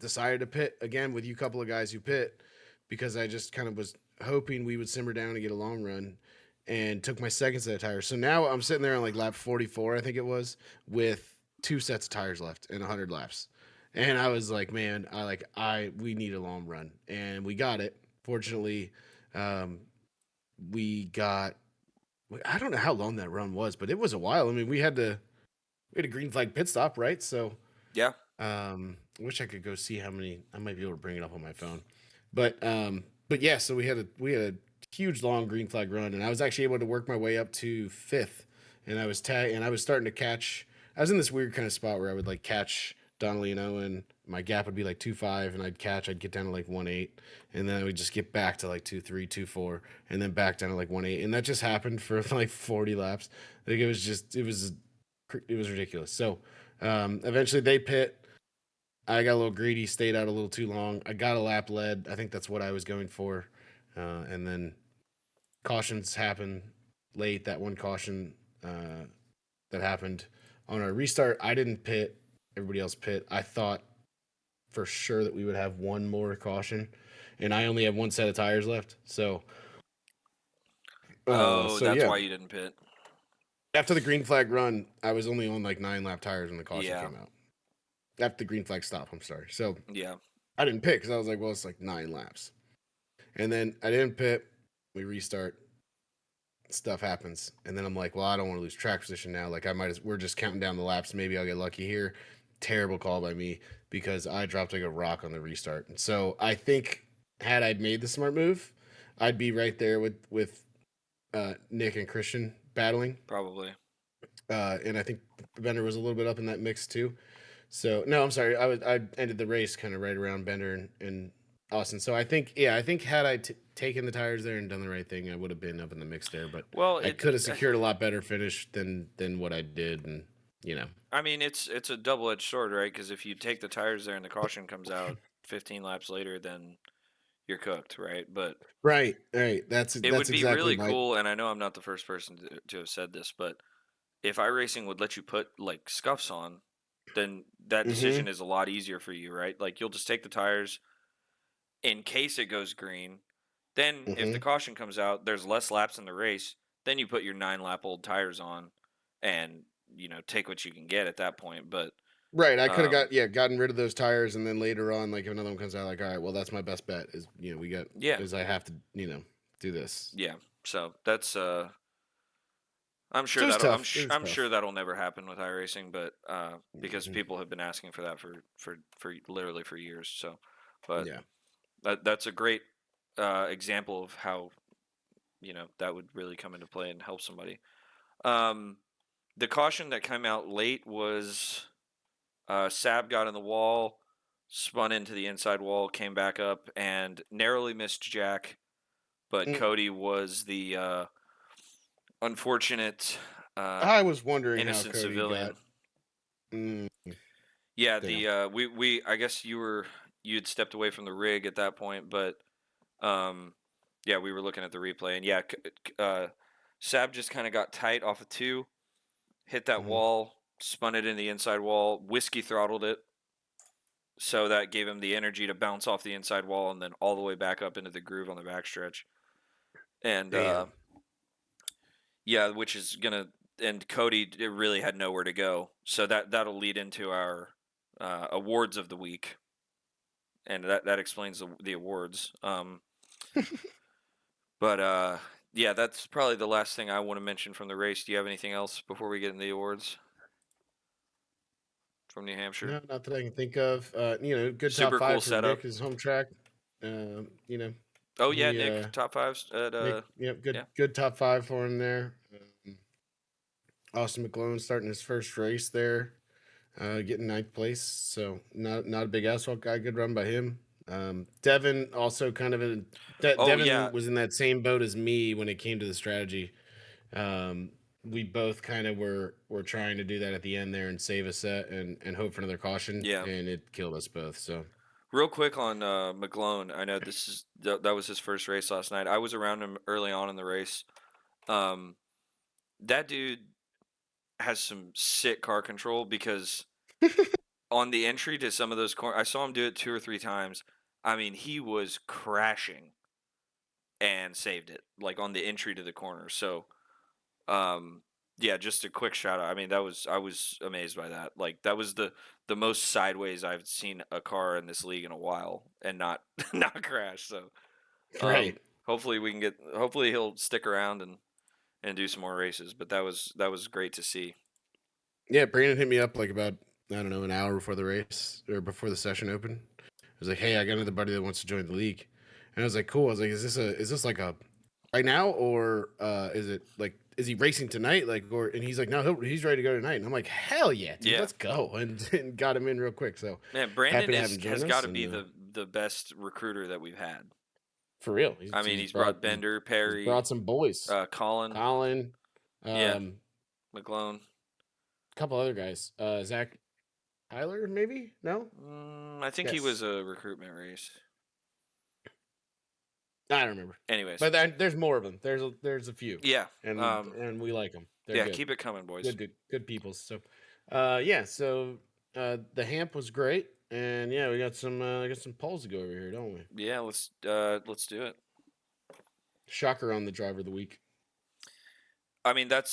decided to pit again with you couple of guys who pit because I just kind of was hoping we would simmer down and get a long run, and took my second set of tires. So now I'm sitting there on like lap 44, I think it was, with two sets of tires left and 100 laps. And I was like, man, we need a long run, and we got it. Fortunately, um, we got. I don't know how long that run was, but it was a while. I mean, we had a green flag pit stop, right? So Yeah. I wish I could go see how many. I might be able to bring it up on my phone, but yeah. So we had a huge long green flag run, and I was actually able to work my way up to fifth, and I was starting to catch. I was in this weird kind of spot where I would like catch Donnelly and Owen. My gap would be like 2.5, and I'd get down to like 1.8, and then I would just get back to like 2.3, 2.4, and then back down to like 1.8, and that just happened for like 40 laps. Like it was ridiculous. So eventually they pit. I got a little greedy, stayed out a little too long. I got a lap lead. I think that's what I was going for. And then cautions happen late. That one caution that happened on our restart, I didn't pit. Everybody else pit. I thought for sure that we would have one more caution, and I only have one set of tires left. Oh, So that's yeah. why you didn't pit. After the green flag run, I was only on like 9 lap tires when the caution Yeah. came out. After the green flag stop, I'm sorry. So Yeah. I didn't pit because I was like, well, it's like 9 laps. And then I didn't pit. We restart. Stuff happens, and then I'm like, well, I don't want to lose track position now. Like we're just counting down the laps. Maybe I'll get lucky here. Terrible call by me because I dropped like a rock on the restart. And so I think had I made the smart move, I'd be right there with Nick and Christian battling. Probably. And I think Bender was a little bit up in that mix too. So no, I'm sorry. I ended the race kind of right around Bender and Austin. So I think had I taken the tires there and done the right thing, I would have been up in the mix there. But Well, I could have secured a lot better finish than what I did, and you know. I mean, it's a double-edged sword, right? Because if you take the tires there and the caution comes out 15 laps later, then you're cooked, right? But Right. That's it would be exactly really my. cool, and I know I'm not the first person to have said this, but if iRacing would let you put like scuffs on, then that decision Mm-hmm. is a lot easier for you, right? Like you'll just take the tires in case it goes green. Then if the Mm-hmm. caution comes out, there's less laps in the race. Then you put your 9 lap old tires on, and take what you can get at that point. But Right. I could have um, gotten rid of those tires, and then later on, like if another one comes out, like, all right, well, that's my best bet. Is we got yeah, is I have to do this. yeah. So that's I'm So sure it was that'll I'm tough. It sh- was I'm sure tough. that'll never happen with iRacing, but because Mhm. people have been asking for that for literally for years. So, but Yeah. that's a great example of how that would really come into play and help somebody. Um, the caution that came out late was Sab got in the wall, spun into the inside wall, came back up, and narrowly missed Jack. But Mm, Cody was the unfortunate uh, I was wondering how innocent Cody got. civilian. Mm, Yeah, damn. the we I guess you'd stepped away from the rig at that point, but um, yeah, we were looking at the replay, and yeah, Sab just kind of got tight off of two, hit that Hmm. wall, spun it in the inside wall, whiskey throttled it, so that gave him the energy to bounce off the inside wall and then all the way back up into the groove on the backstretch. And Damn. yeah, which is gonna and Cody really had nowhere to go, so that'll lead into our awards of the week, and that explains the awards. But yeah, that's probably the last thing I want to mention from the race. Do you have anything else before we get into the awards from New Hampshire? No, not that I can think of. Good top Super cool five for setup. Nick, his home track. Um, you know, Oh yeah, he Nick, top fives at Nick, yep, yeah, good top five for him there. Austin McClone starting his first race there, getting ninth place. So not a big asphalt guy. Good run by him. Devin also kind of oh yeah, Devin was in that same boat as me when it came to the strategy. Um, we both kind of were trying to do that at the end there and save a set and hope for another caution, yeah. and it killed us both. So Real quick on McGlone, I know that was his first race last night. I was around him early on in the race. Um, that dude has some sick car control because on the entry to some of those corners, I saw him do it 2 or 3 times. I mean, he was crashing and saved it like on the entry to the corner. So, um, yeah, just a quick shout out. I mean, I was amazed by that. Like that was the most sideways I've seen a car in this league in a while, and not not crash. So, right. hopefully we can get. Hopefully he'll stick around and do some more races. But that was great to see. Yeah, Brandon hit me up like about I don't know an hour before the race or before the session opened. I was like, "Hey, I got another buddy that wants to join the league," and I was like, "Cool." I was like, is this like a right now or is it like is he racing tonight? Like or and he's like, "No, he's ready to go tonight." And I'm like, "Hell yeah, dude, Yeah, let's go!" And got him in real quick. So man, happy Brandon to have is him join has got us to be and the best recruiter that we've had. for real, I mean, he's brought Bender, he's Perry, brought some boys, Colin, Colin, yeah, a McClone. couple other guys, Zach Tyler maybe no I think he was yes. a recruitment race. I don't remember, Anyways, but there's more of them. There's a few, yeah, and we like them. They're yeah, good, keep it coming, boys. good people. So, yeah. So the hamp was great, and yeah, we got some polls to go over here, don't we? Yeah, let's do it. Shocker on the driver of the week. I mean, that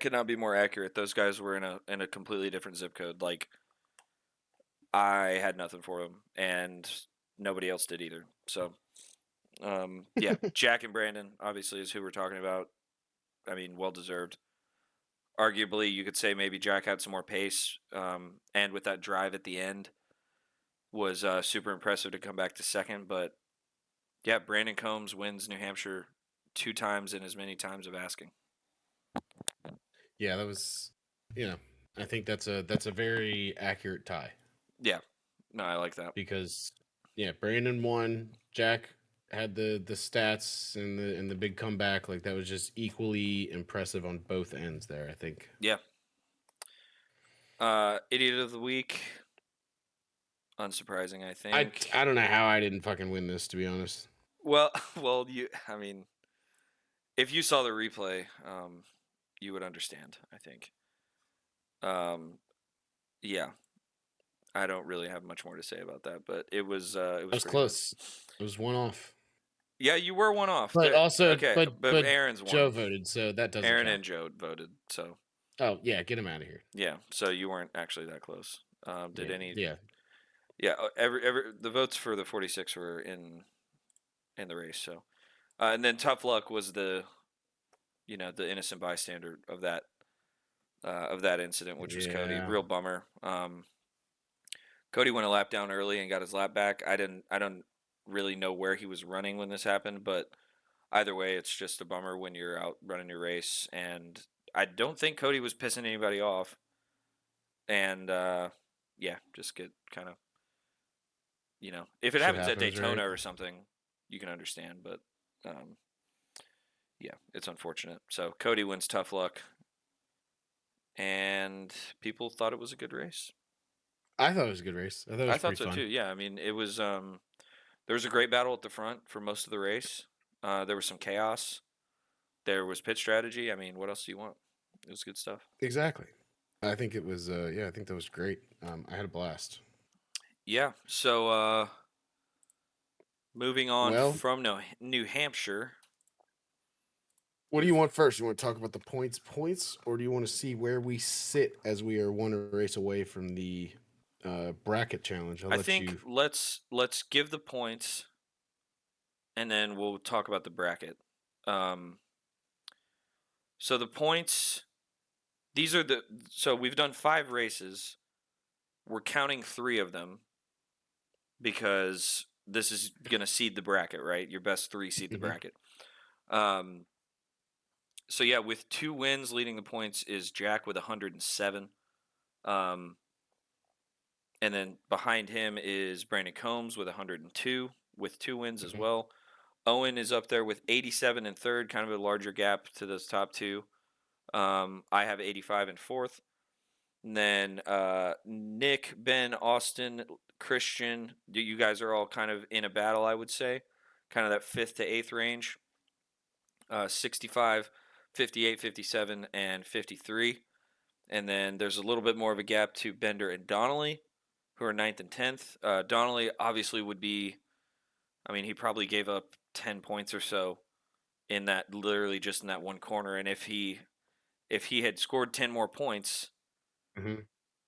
could not be more accurate. Those guys were in a completely different zip code. Like I had nothing for them, and nobody else did either. So, yeah, Jack and Brandon obviously is who we're talking about. I mean, well deserved. Arguably, you could say maybe Jack had some more pace, and with that drive at the end was super impressive to come back to second. But yeah, Brandon Combs wins New Hampshire 2 times in as many times of asking. Yeah, that was, you know, I think that's a very accurate tie Yeah, no, I like that. because, yeah, Brandon won. Jack had the stats and the big comeback. Like that was just equally impressive on both ends there. I think. Yeah. Idiot of the week. Unsurprising, I think. I don't know how I didn't fucking win this to be honest. Well, well, I mean, if you saw the replay, you would understand, I think. Yeah, I don't really have much more to say about that, but it was That was great fun. close. It was one off. Yeah, you were one off. But also, Okay, but but Aaron's Joe won. voted, so that doesn't Aaron count. and Joe voted, so Oh yeah, get him out of here. yeah, so you weren't actually that close. Did Yeah, any? yeah, Yeah, every the votes for the 46 were in the race. So, and then Tough Luck was the innocent bystander of that incident, which was Cody. yeah. Real bummer. Cody went a lap down early and got his lap back. I don't really know where he was running when this happened, but either way, it's just a bummer when you're out running your race. And I don't think Cody was pissing anybody off. And yeah, just get kind of if it Shit happens at happens, right? Daytona or something, you can understand. But um, yeah, it's unfortunate. So Cody wins Tough Luck, and people thought it was a good race. I thought it was a good race. I thought it I was thought pretty so too. fun. Yeah, I mean, it was there was a great battle at the front for most of the race. There was some chaos. There was pit strategy. I mean, what else do you want? It was good stuff. Exactly. I think it was. Yeah, I think that was great. I had a blast. Yeah. So moving on Well, from New Hampshire. what do you We've want first? You want to talk about the points, or do you want to see where we sit as we are one race away from the bracket challenge? I'll I let think you. let's give the points, and then we'll talk about the bracket. Um, so the points. These are the. So we've done 5 races. We're counting 3 of them because this is gonna seed the bracket, right? Your best 3 seed the Mhm. bracket. Um, so yeah, with 2 wins leading the points is Jack with 107. Um, and then behind him is Brandon Combs with 102 with 2 wins as Mhm. well. Owen is up there with 87 in third, kind of a larger gap to those top 2. I have 85 in fourth. And then Nick, Ben, Austin, Christian, you guys are all kind of in a battle, I would say, kind of that 5th to 8th range. 65, 58, 57, and 53. And then there's a little bit more of a gap to Bender and Donnelly, who are 9th and 10th. Donnelly obviously would be, I mean, he probably gave up 10 points or so in that, literally just in that one corner. And if he had scored 10 more points, Mhm.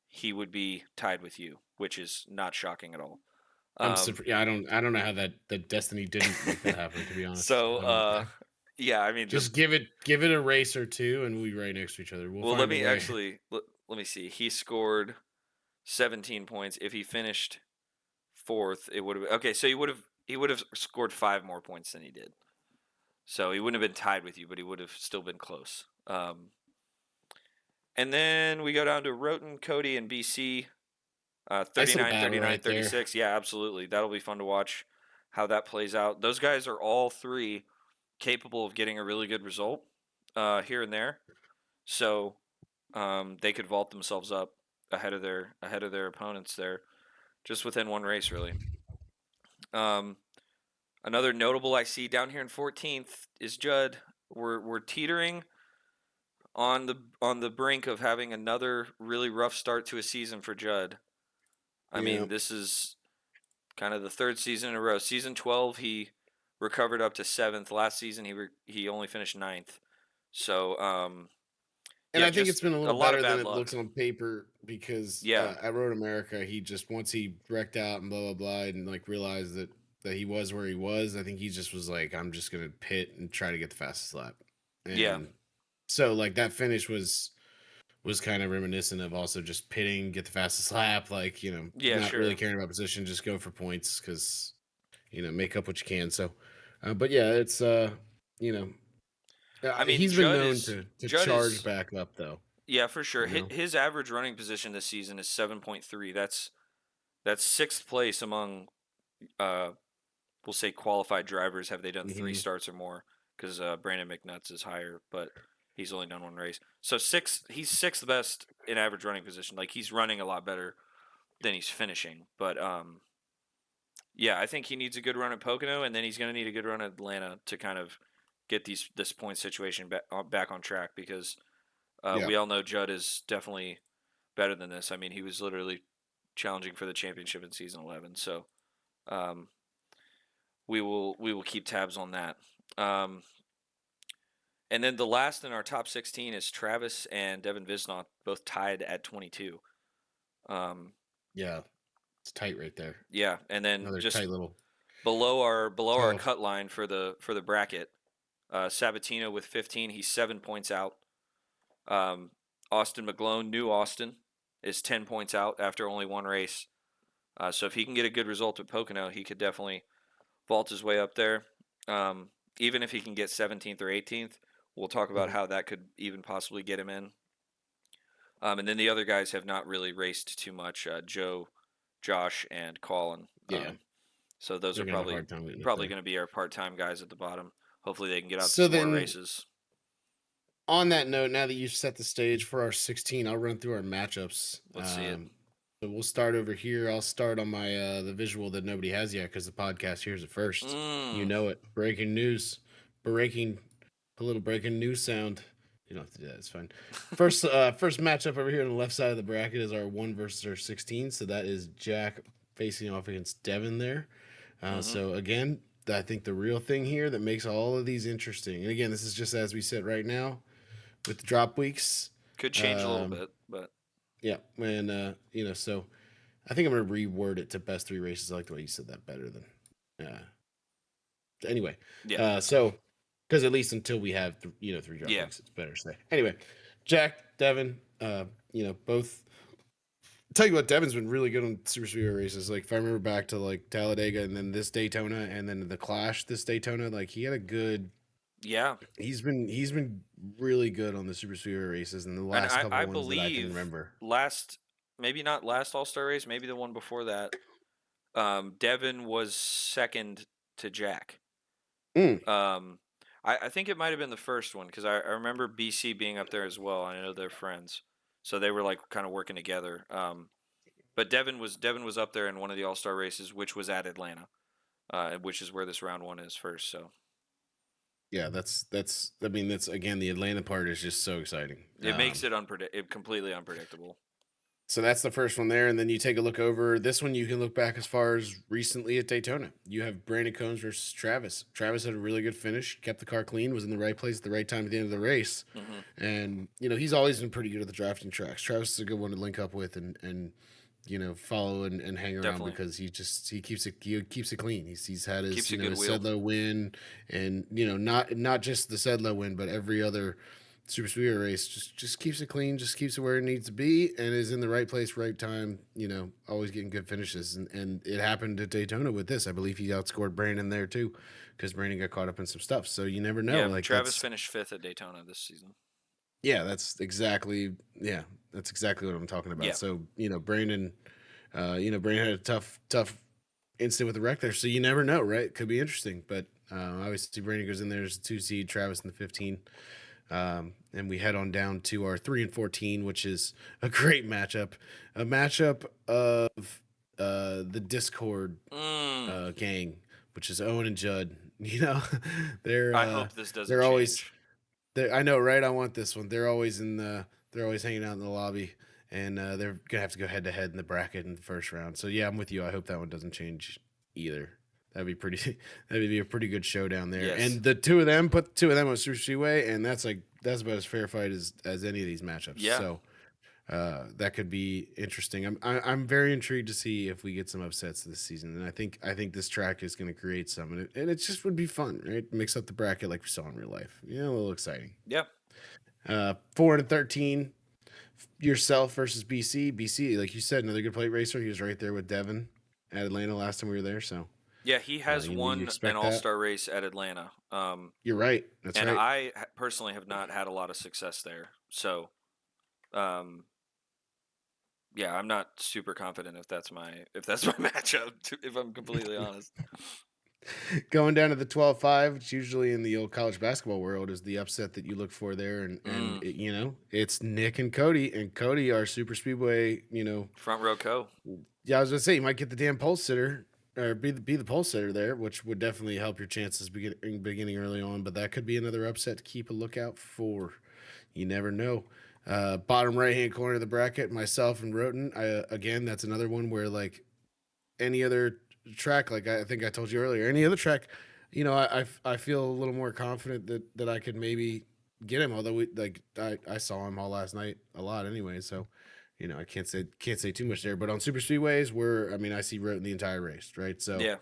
he would be tied with you, which is not shocking at all. I'm Um, surprised. Yeah, I don't know how that Destiny didn't make that happen. To be honest, so I don't. yeah, I mean, Just give it a race or two, and we'll be right next to each other. We'll well, let find a me way. actually let me see. He scored 17 points. If he finished fourth, it would have okay. So he would have scored 5 more points than he did. So he wouldn't have been tied with you, but he would have still been close. And then we go down to Roten, Cody, and BC. I said a 39, battle 39, right there. 36. Yeah, absolutely. That'll be fun to watch how that plays out. Those guys are all 3 capable of getting a really good result here and there. So they could vault themselves up ahead of their opponents there, just within one race, really. Um, Another notable I see down here in 14th is Judd. We're teetering on the brink of having another really rough start to a season for Judd. I Yeah, mean, this is kind of the 3rd season in a row. Season 12, he recovered up to 7th. Last season, he only finished 9th. So, and yeah, I think it's just been a a little lot of better than bad it looks luck. on paper because Yeah, at Road America, he just once he wrecked out and blah blah blah, and like realized that he was where he was. I think he just was like, I'm just gonna pit and try to get the fastest lap, yeah, and so like that finish was kind of reminiscent of also just pitting, get the fastest lap, like yeah, not really sure. caring about position, just go for points because make up what you can. So, but yeah, it's you know I mean, he's been known to Judd charge is back up though. yeah, for sure. You His, know. his average running position this season is 7.3. That's 6th place among uh we'll say qualified drivers. Have they done 3 Hmm. starts or more? Because Brandon McNutt's is higher, but he's only done 1 race. So he's 6th best in average running position. Like he's running a lot better than he's finishing. But yeah, I think he needs a good run at Pocono, and then he's going to need a good run at Atlanta to kind of get this point situation back on track because Yeah. We all know Judd is definitely better than this. I mean, he was literally challenging for the championship in season 11. So um, we will keep tabs on that. Um, and then the last in our top 16 is Travis and Devin Visnoth, both tied at 22. Um, Yeah. It's tight right there. yeah, and then Another just tight little below our tough. cut line for the bracket, Sabatino with 15. He's 7 points out. Um, Austin McGlone, new Austin, is 10 points out after only one race. So if he can get a good result at Pocono, he could definitely vault his way up there. Even if he can get 17th or 18th, we'll talk about Mhm. how that could even possibly get him in. And then the other guys have not really raced too much. Joe, Josh, and Colin. Yeah. So those They're are gonna have a probably hard time getting up probably there. going to be our part-time guys at the bottom. Hopefully they can get out to So some more then, races. on that note, now that you've set the stage for our 16, I'll run through our matchups. Let's see it. So we'll start over here. I'll start on my the visual that nobody has yet because the podcast hears it first. You Mm, know it. Breaking news. Breaking. A little breaking news sound. You don't have to do that. It's fine. First matchup over here on the left side of the bracket is our 1 versus our 16. So that is Jack facing off against Devin there. hmm So again, I think the real thing here that makes all of these interesting, and again, this is just as we sit right now with the drop weeks. Could change a little Um, bit, but yeah, and so I think I'm gonna reword it to best 3 races. I like the way you said that better than. Anyway, yeah, so because at least until we have 3 drop yeah, weeks, it's better to say. Anyway, Jack, Devin, both. Tell you what, Devin's been really good on super speedway races. Like if I remember back to like Talladega and then this Daytona and then the Clash this Daytona, like he had a good. yeah. He's been really good on the super speedway races in the And last I couple ones that I can believe remember. last, maybe not last All Star race, maybe the one before that. Devin was second to Jack. Mm, Um, I think it might have been the first one because I remember BC being up there as well. I know they're friends, so they were like kind of working together. But Devin was up there in one of the All Star races, which was at Atlanta, which is where this round one is first. So yeah, that's. I mean, that's again the Atlanta part is just so exciting. it makes it completely unpredictable. So that's the first one there, and then you take a look over this one. You can look back as far as recently at Daytona. You have Brandon Combs versus Travis. Travis had a really good finish, kept the car clean, was in the right place at the right time at the end of the race, hmm and he's always been pretty good at the drafting tracks. Travis is a good one to link up with and follow and hang around Definitely because he keeps it clean. He's had his keeps a good his wheel. Sedlow win, and not just the Sedlow win, but every other super speedway race just keeps it clean, just keeps it where it needs to be, and is in the right place, right time. Always getting good finishes, and it happened at Daytona with this. I believe he outscored Brandon there too, because Brandon got caught up in some stuff. So you never know. Yeah, Like Travis that's finished fifth at Daytona this season. yeah, that's exactly what I'm talking about. Yeah, So Brandon had a tough incident with the wreck there. So you never know, right? Could be interesting, but obviously Brandon goes in there as a 2 seed, Travis in the 15. And we head on down to our 3 and 14, which is a great matchup. A matchup of the Discord mm, gang, which is Owen and Judd. They're I hope this doesn't they're always change. I know, right? I want this one. They're always hanging out in the lobby, and they're gonna have to go head to head in the bracket in the first round. So yeah, I'm with you. I hope that one doesn't change either. That'd be pretty. That'd be a pretty good showdown there. Yes. And the two of them put the two of them on Super Speedway, and that's about as fair a fight as any of these matchups. Yeah. So that could be interesting. I'm very intrigued to see if we get some upsets this season, and I think this track is going to create some, and it just would be fun, right? Mix up the bracket like we saw in real life. A little exciting. Yeah. 4 and 13, yourself versus BC. BC, like you said, another good plate racer. He was right there with Devin at Atlanta last time we were there. So Yeah, he has you won an expect that. all-star race at Atlanta. You're right. That's And right. personally have not had a lot of success there. So, um, yeah, I'm not super confident if that's my matchup, if I'm completely honest. Going down to the 12-5, which usually in the old college basketball world is the upset that you look for there, and Mm, it's Nick and Cody are super speedway. front row co. Yeah, I was gonna say you might get the damn pole sitter or be the pole sitter there, which would definitely help your chances beginning early on. But that could be another upset to keep a lookout for. You never know. Bottom right hand corner of the bracket, myself and Roten. Again, that's another one where like any other track, like I think I told you earlier, any other track, I feel a little more confident that I could maybe get him. Although I saw him all last night a lot anyway, so I can't say too much there. But on super speedways, I see Roten the entire race, right? So Yeah.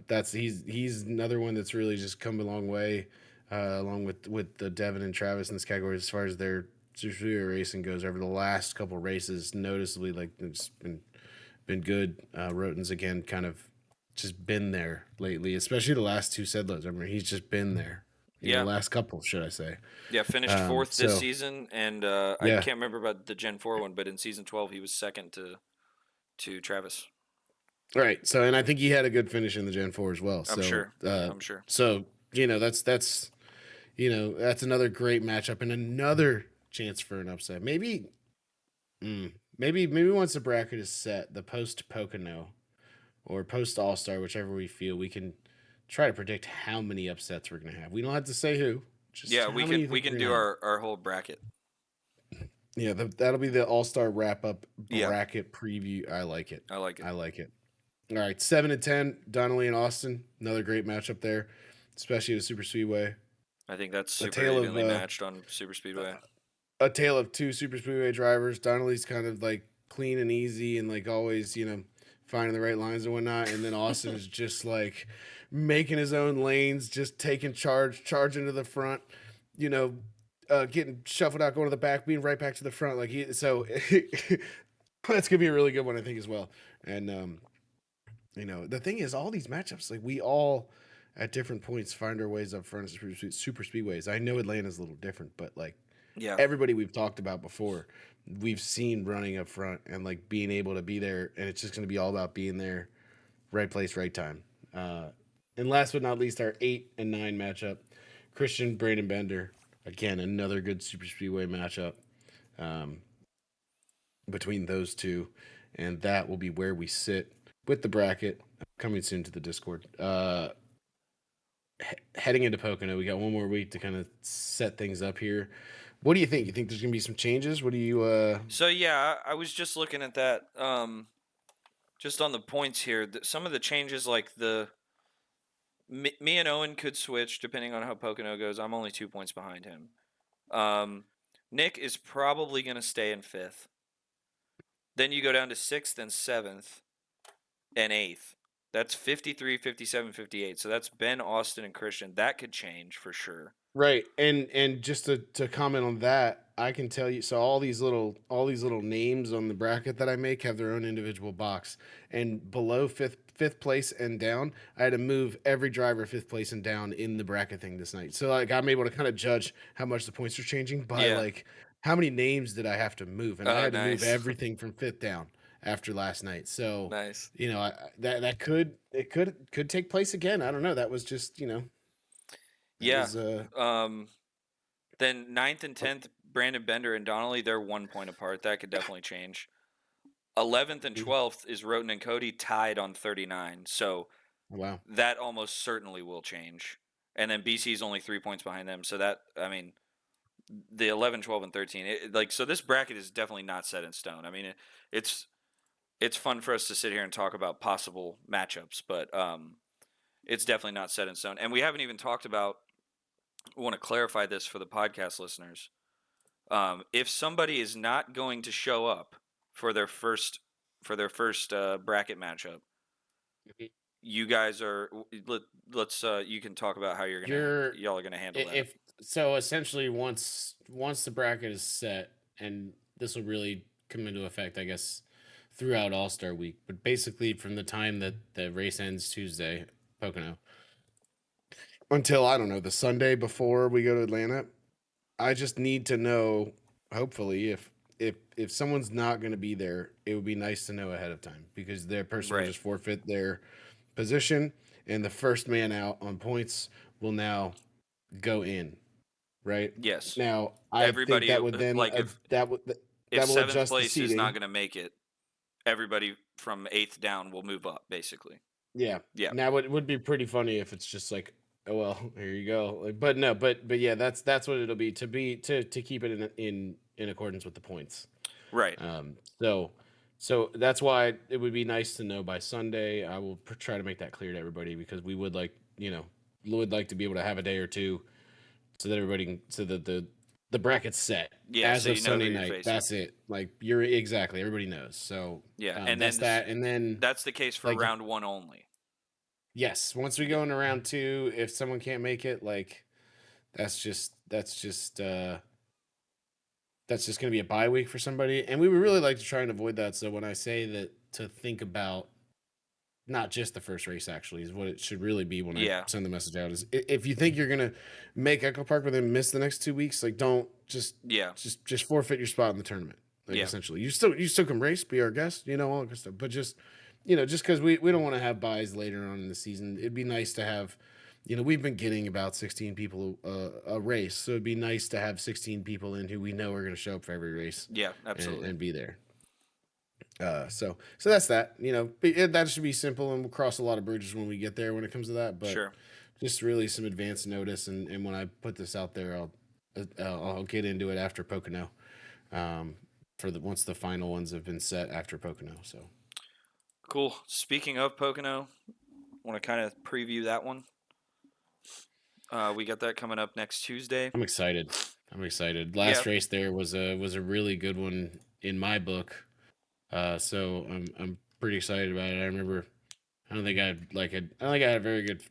that's he's another one that's really just come a long way, along with the Devin and Travis in this category as far as their super speedway racing goes over the last couple races. Noticeably, like it's been good. Roten's again kind of just been there lately, especially the last two Sedlos. I mean, he's just been there. Yeah. Last couple, should I say? Yeah. Finished fourth this So season, and I yeah, can't remember about the Gen 4 one, but in season 12 he was second to Travis. right. So, and I think he had a good finish in the Gen 4 as well. I'm So, sure. I'm sure. that's another great matchup and another chance for an upset. Maybe once the bracket is set, the post Pocono or post All Star, whichever we feel, we can try to predict how many upsets we're gonna have. We don't have to say who, just Yeah, how we many can you we think we're can gonna do have. our whole bracket. Yeah, that'll be the All Star wrap up Yeah, bracket preview. I like it. I like it. I like it. All right, 7 and 10, Donnelly and Austin. Another great matchup there, especially the Super Speedway. I think that's A super tale of evenly matched on Super Speedway. a tale of two Super Speedway drivers. Donnelly's kind of like clean and easy and like always, finding the right lines and whatnot. And then Austin is just like making his own lanes, just taking charging to the front, you know, getting shuffled out, going to the back, being right back to the front. So that's gonna be a really good one, I think, as well. And the thing is, all these matchups, like we all at different points find our ways up front of super speedways. I know Atlanta's a little different, but like Yeah, everybody we've talked about before, we've seen running up front and like being able to be there, and it's just going to be all about being there, right place, right time. And last but not least, our 8 and 9 matchup, Christian Brandon Bender. Again, another good super speedway matchup um, between those two, and that will be where we sit with the bracket coming soon to the Discord. Heading into Pocono, we got one more week to kind of set things up here. What do you think? You think there's gonna be some changes? What do you? So yeah, I was just looking at that. Just on the points here, some of the changes, like me and Owen could switch depending on how Pocono goes. I'm only 2 points behind him. Nick is probably going to stay in fifth. Then you go down to sixth and seventh and eighth. That's 53, 57, 58. So that's Ben, Austin, and Christian. That could change for sure. Right, and just to comment on that, I can tell you. So all these little names on the bracket that I make have their own individual box, and below fifth place and down, I had to move every driver fifth place and down in the bracket thing this night. So like I'm able to kind of judge how much the points are changing by Yeah. like how many names did I have to move, and I Oh, had to move nice. everything from fifth down after last night. So Nice. that could take place again. I don't know. That was just that Yeah. was Then ninth and 10th, Brandon Bender and Donnelly, they're 1 point apart. That could definitely change. 11th and 12th is Roten and Cody tied on 39. So wow. that almost certainly will change. And then BC is only 3 points behind them. So that, I mean, the 11, 12, and 13, so this bracket is definitely not set in stone. I mean, it's it's fun for us to sit here and talk about possible matchups, but it's definitely not set in stone. And we haven't even talked about, I want to clarify this for the podcast listeners. If somebody is not going to show up for their first bracket matchup, you guys are let's you can talk about how You're y'all are gonna handle that. if so essentially once the bracket is set, and this will really come into effect, I guess, throughout All Star Week. But basically, from the time that the race ends Tuesday, Pocono, until I don't know the Sunday before we go to Atlanta, I just need to know. Hopefully, if someone's not going to be there, it would be nice to know ahead of time because their person will Right. just forfeit their position, and the first man out on points will now go in. Right Yes. now, I think Everybody that would then like if that will seventh adjust the place is not seating. gonna make it, everybody from eighth down will move up, basically. Yeah. Yeah. Now it would be pretty funny if it's just like, oh well, here you go. Like, but no, but yeah, that's what it'll be to keep it in in accordance with the points. Right. Um, so so that's why it would be nice to know by Sunday. I will try to make that clear to everybody because we would like, would like to be able to have a day or two so that everybody can, so that the bracket's set Yeah, as so of you know who Sunday you're night. facing. That's it. Like you're exactly everybody knows. So Yeah, and that's then that. And then that's the case for like round 1 only. yes, once we Yeah. go into round two, if someone can't make it, like that's just going to be a bye week for somebody. And we would really like to try and avoid that. So when I say that to think about not just the first race, actually, is what it should really be when I Yeah. send the message out. Is if you think you're going to make Echo Park but then miss the next 2 weeks, like don't Yeah. just forfeit your spot in the tournament. Like Yeah. essentially, you still can race, be our guest, all that stuff. But just because we don't want to have buys later on in the season, it'd be nice to have. We've been getting about 16 people a race, so it'd be nice to have 16 people in who we know are going to show up for every race Yeah, and, absolutely. and be there. So that's that. That should be simple, and we'll cross a lot of bridges when we get there when it comes to that. But Sure. just really some advance notice, and when I put this out there, I'll get into it after Pocono, for once the final ones have been set after Pocono. So Cool. Speaking of Pocono, want to kind of preview that one. We got that coming up next Tuesday. I'm excited. I'm excited. Yeah, Last race there was a really good one in my book. So I'm pretty excited about it. I remember. I don't think I had like a. I don't think I had a very good.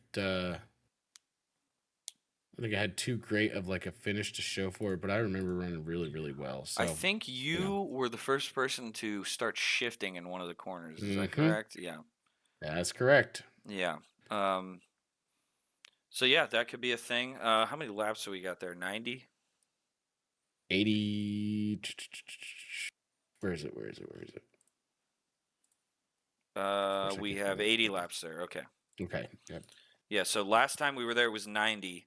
I think I had too great of like a finish to show for it, but I remember running really, really well. I So, think you know, you were the first person to start shifting in one of the corners. Is that hmm correct? Yeah. that's correct. Yeah. Um, so yeah, that could be a thing. How many laps do we got there? 90? 80. Where is it? Where is it? Where is it? Wish I We could have find it. 80 laps there. Okay. Okay. Yep. Yeah, so last time we were there was 90,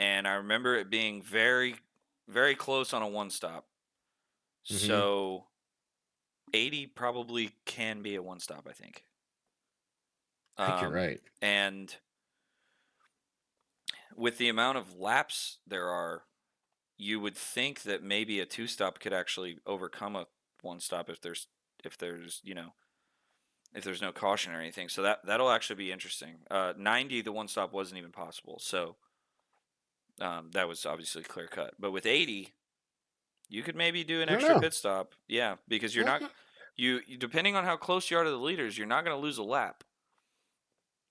and I remember it being very, very close on a one stop. Mm-hmm. So 80 probably can be a one stop, I think. I think you're right. And with the amount of laps there are, you would think that maybe a two stop could actually overcome a one stop if there's if there's no caution or anything. So that'll actually be interesting. 90, the one stop wasn't even possible. So that was obviously clear cut. But with 80, you could maybe do an I don't extra know. pit stop. Yeah, because you're not depending on how close you are to the leaders, you're not going to lose a lap.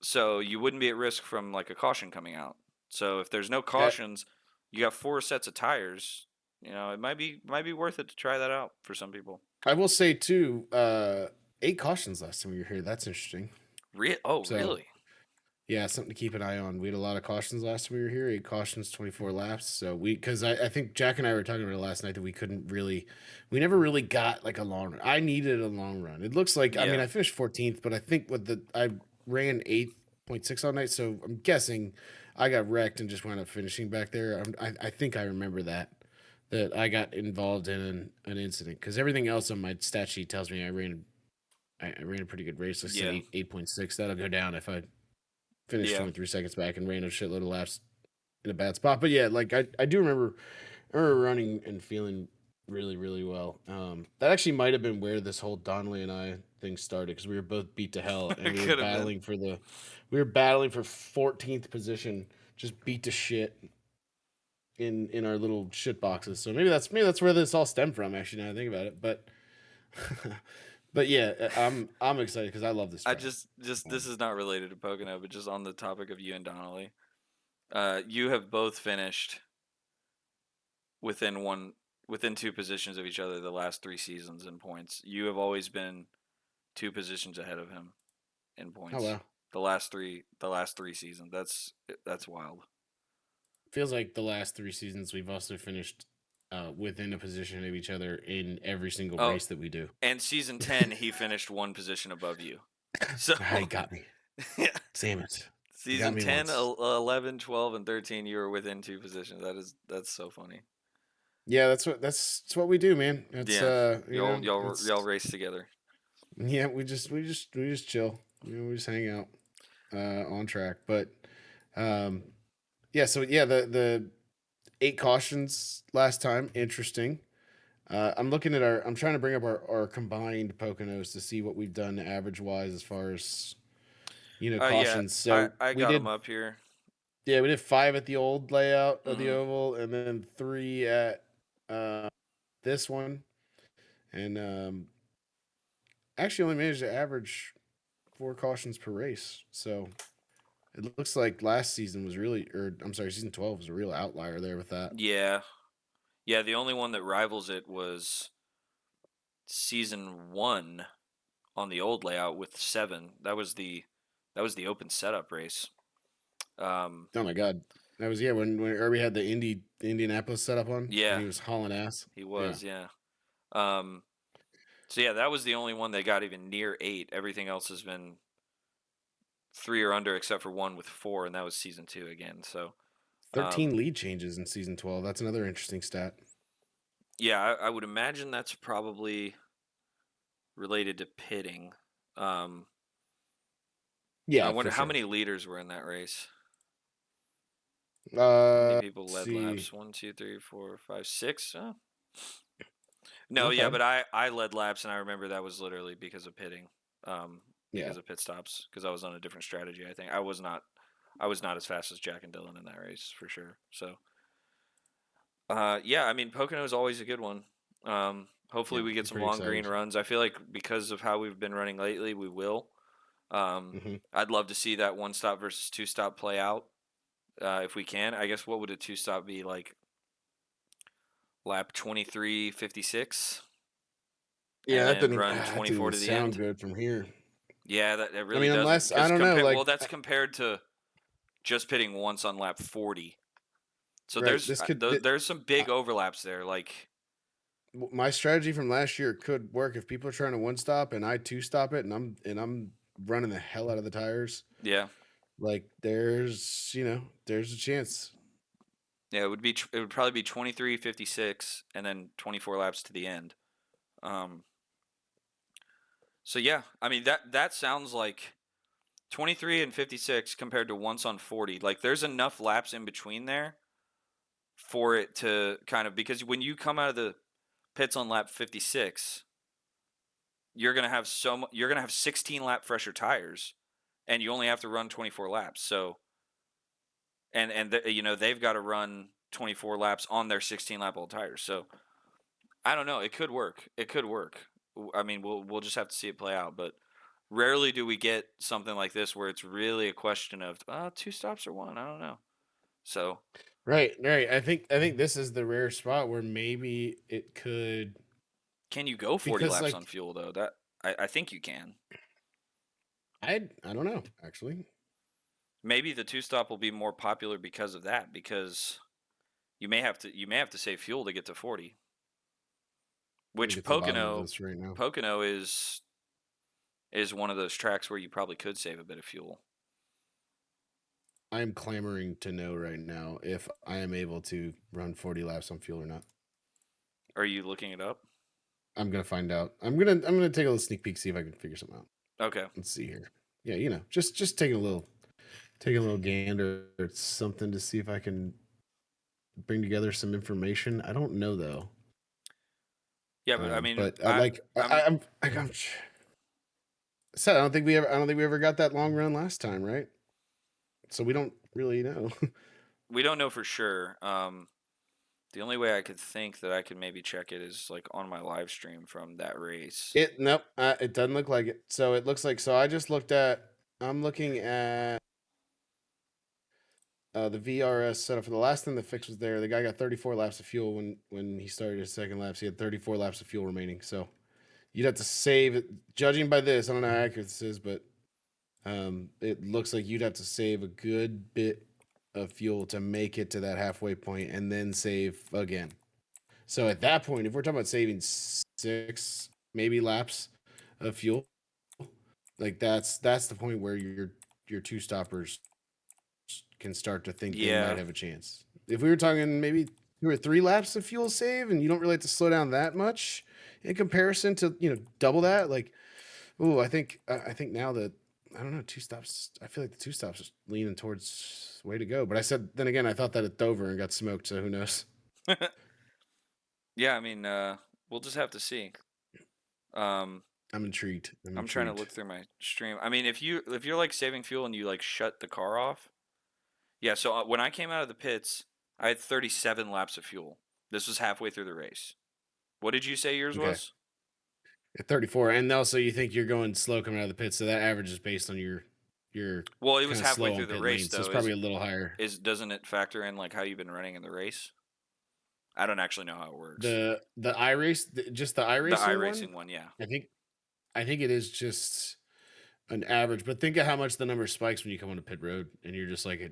So you wouldn't be at risk from like a caution coming out. So if there's no Uh, cautions, you got 4 sets of tires. It might be worth it to try that out for some people. I will say too. 8 cautions last time we were here. That's interesting. Oh, So really? yeah, something to keep an eye on. We had a lot of cautions last time we were here. 8 cautions, 24 laps. So because I think Jack and I were talking about it last night that we never really got like a long run. I needed a long run. It looks like, I mean, Yeah. I finished 14th, but I think I ran 8.6 all night. So I'm guessing I got wrecked and just wound up finishing back there. I think I remember that I got involved in an incident because everything else on my stat sheet tells me I ran a pretty good race. I said Yeah. 8.6. That'll go down if I finished Yeah. 23 seconds back and ran a shitload of laps in a bad spot. But yeah, like I do remember running and feeling really, really well. That actually might have been where this whole Donnelly and I thing started because we were both beat to hell and It could have been. we were battling for 14th position, just beat to shit in our little shit boxes. So maybe that's where this all stemmed from. Actually, now I think about it, but. But yeah, I'm excited because I love this I track. just this is not related to Pocono, but just on the topic of you and Donnelly. You have both finished within within 2 positions of each other the last 3 seasons in points. You have always been 2 positions ahead of him in Oh points. wow. The last three seasons. That's wild. Feels like the last 3 seasons we've also finished within a position of each other in every single Oh, race that we do. and season 10 he finished 1 position above you. So He got me. yeah. Damn it. He got Season me 10, once. 11, 12 and 13 you were within 2 positions. That's so funny. Yeah, that's what we do, man. It's Yeah. Y'all it's race together. yeah, we just chill. We just hang out on track. But um yeah, so yeah, the 8 cautions last time. Interesting. I'm looking at I'm trying to bring up our combined Poconos to see what we've done average wise as far as, Yeah, cautions. I So I we got them did, up here. yeah, we did 5 at the old layout of the Hmm. oval, and then 3 at uh, this one, and actually only managed to average 4 cautions per race. So it looks like last season was really, or I'm sorry, season 12 was a real outlier there with that. Yeah, yeah. The only one that rivals it was season 1 on the old layout with 7. That was the open setup race. Um, Oh my god, that was, yeah, when Irby had the Indianapolis set up on, and yeah, he was hauling ass. he Yeah, was. Yeah. Um, so yeah, that was the only one that got even near 8. Everything else has been 3 or under, except for one with 4, and that was season 2 again. So 13 um, lead changes in season 12. That's another interesting stat. yeah, I would imagine that's probably related to pitting. Um, I Yeah, wonder for how sure. many leaders were in that race. How many people Let's led see. laps? 1, 2, 3, 4, 5, 6. No, Not yeah, bad. but I led laps, and I remember that was literally because of pitting, Yeah. because of pit stops, because I was on a different strategy. I think I was not as fast as Jack and Dylan in that race for sure. So, yeah, I mean, Pocono is always a good one. Hopefully, Yeah, we get I'm some pretty long green excited. runs. I feel like because of how we've been running lately, we will. Hmm. I'd love to see that one stop versus two stop play out if we can. I guess what would a two stop be like? Lap 23:56, Yeah, and that then doesn't even, run that didn't 24 even to the sound end. good from here. Yeah, that I really mean, doesn't. unless, I Because don't know, well, like, that's compared to just pitting once on lap 40. So right, there's this could, there's some uh, big overlaps there. Like, my strategy from last year could work if people are trying to one stop and I two stop it, and I'm running the hell out of the tires. yeah, Like, there's a chance. yeah, it would probably be 23:56 and then 24 laps to the end. Um, so yeah, I mean that sounds like 23 and 56 compared to once on 40. Like there's enough laps in between there for it to kind of, because when you come out of the pits on lap 56, you're gonna have 16 lap fresher tires, and you only have to run 24 laps. So they've got to run 24 laps on their 16 lap old tires. So I don't know. It could work. It could work. I mean, we'll just have to see it play out. But rarely do we get something like this where it's really a question of two stops or one. I don't know. So Right, right. I think this is the rare spot where maybe it could, can you go 40 because, laps on like, fuel though? That I think you can. I don't know, actually. Maybe the two stop will be more popular because of that. Because you may have to save fuel to get to 40. Let me Which get to the bottom of Pocono this right now. Pocono is one of those tracks where you probably could save a bit of fuel. I am clamoring to know right now if I am able to run 40 laps on fuel or not. Are you looking it up? I'm gonna find out. I'm gonna take a little sneak peek, see if I can figure something out. Okay. Let's see here. Yeah, just taking a little gander at something to see if I can bring together some information. I don't know though. Yeah, but I mean, But I like I'm said I don't think we ever got that long run last time, right? So we don't really know. we don't know for sure. The only way I could think that I could maybe check it is like on my live stream from that race. Nope, it doesn't look like it. So it looks like, so I just looked at, I'm looking at the VRS setup for the last thing the fix was there. The guy got 34 laps of fuel when he started his second laps. He had 34 laps of fuel remaining. So you'd have to save it. Judging by this, I don't know how accurate this is, but it looks like you'd have to save a good bit of fuel to make it to that halfway point and then save again. So at that point, if we're talking about saving 6 maybe laps of fuel, like that's the point where your two stoppers can start to think they might Yeah, have a chance. If we were talking maybe 2 or 3 laps of fuel save, and you don't really have to slow down that much in comparison to double that, like, oh, I think now that I don't know. Two stops. I feel like the two stops is leaning towards way to go. But I said then again, I thought that at Dover and got smoked. So who knows? Yeah, I mean, we'll just have to see. I'm intrigued. I'm I'm trying to intrigued. look through my stream. I mean, if you're like saving fuel and you like shut the car off, yeah. So when I came out of the pits, I had 37 laps of fuel. This was halfway through the race. What did you say yours Okay. was? At 34, and also you think you're going slow coming out of the pit, so that average is based on your Well, it was kind of halfway slow through on the pit race lane, so it's though. probably a little higher. Doesn't it factor in like how you've been running in the race? I don't actually know how it works. The iRace, just the The iRacing one. iRacing one, yeah. I think I think it is just an average, but think of how much the number spikes when you come on a pit road and you're just like at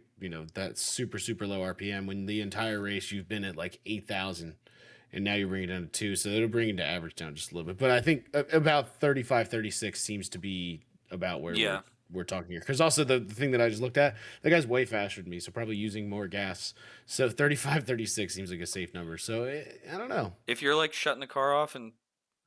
that super low RPM when the entire race you've been at like 8,000 and now you're bringing it down to 2, so it'll bring it to average down just a little bit. But I think about 35, 36 seems to be about where Yeah. we're talking here, because also the thing that I just looked at, that guy's way faster than me, so probably using more gas, so 35, 36 seems like a safe number. So I don't know. If you're like shutting the car off and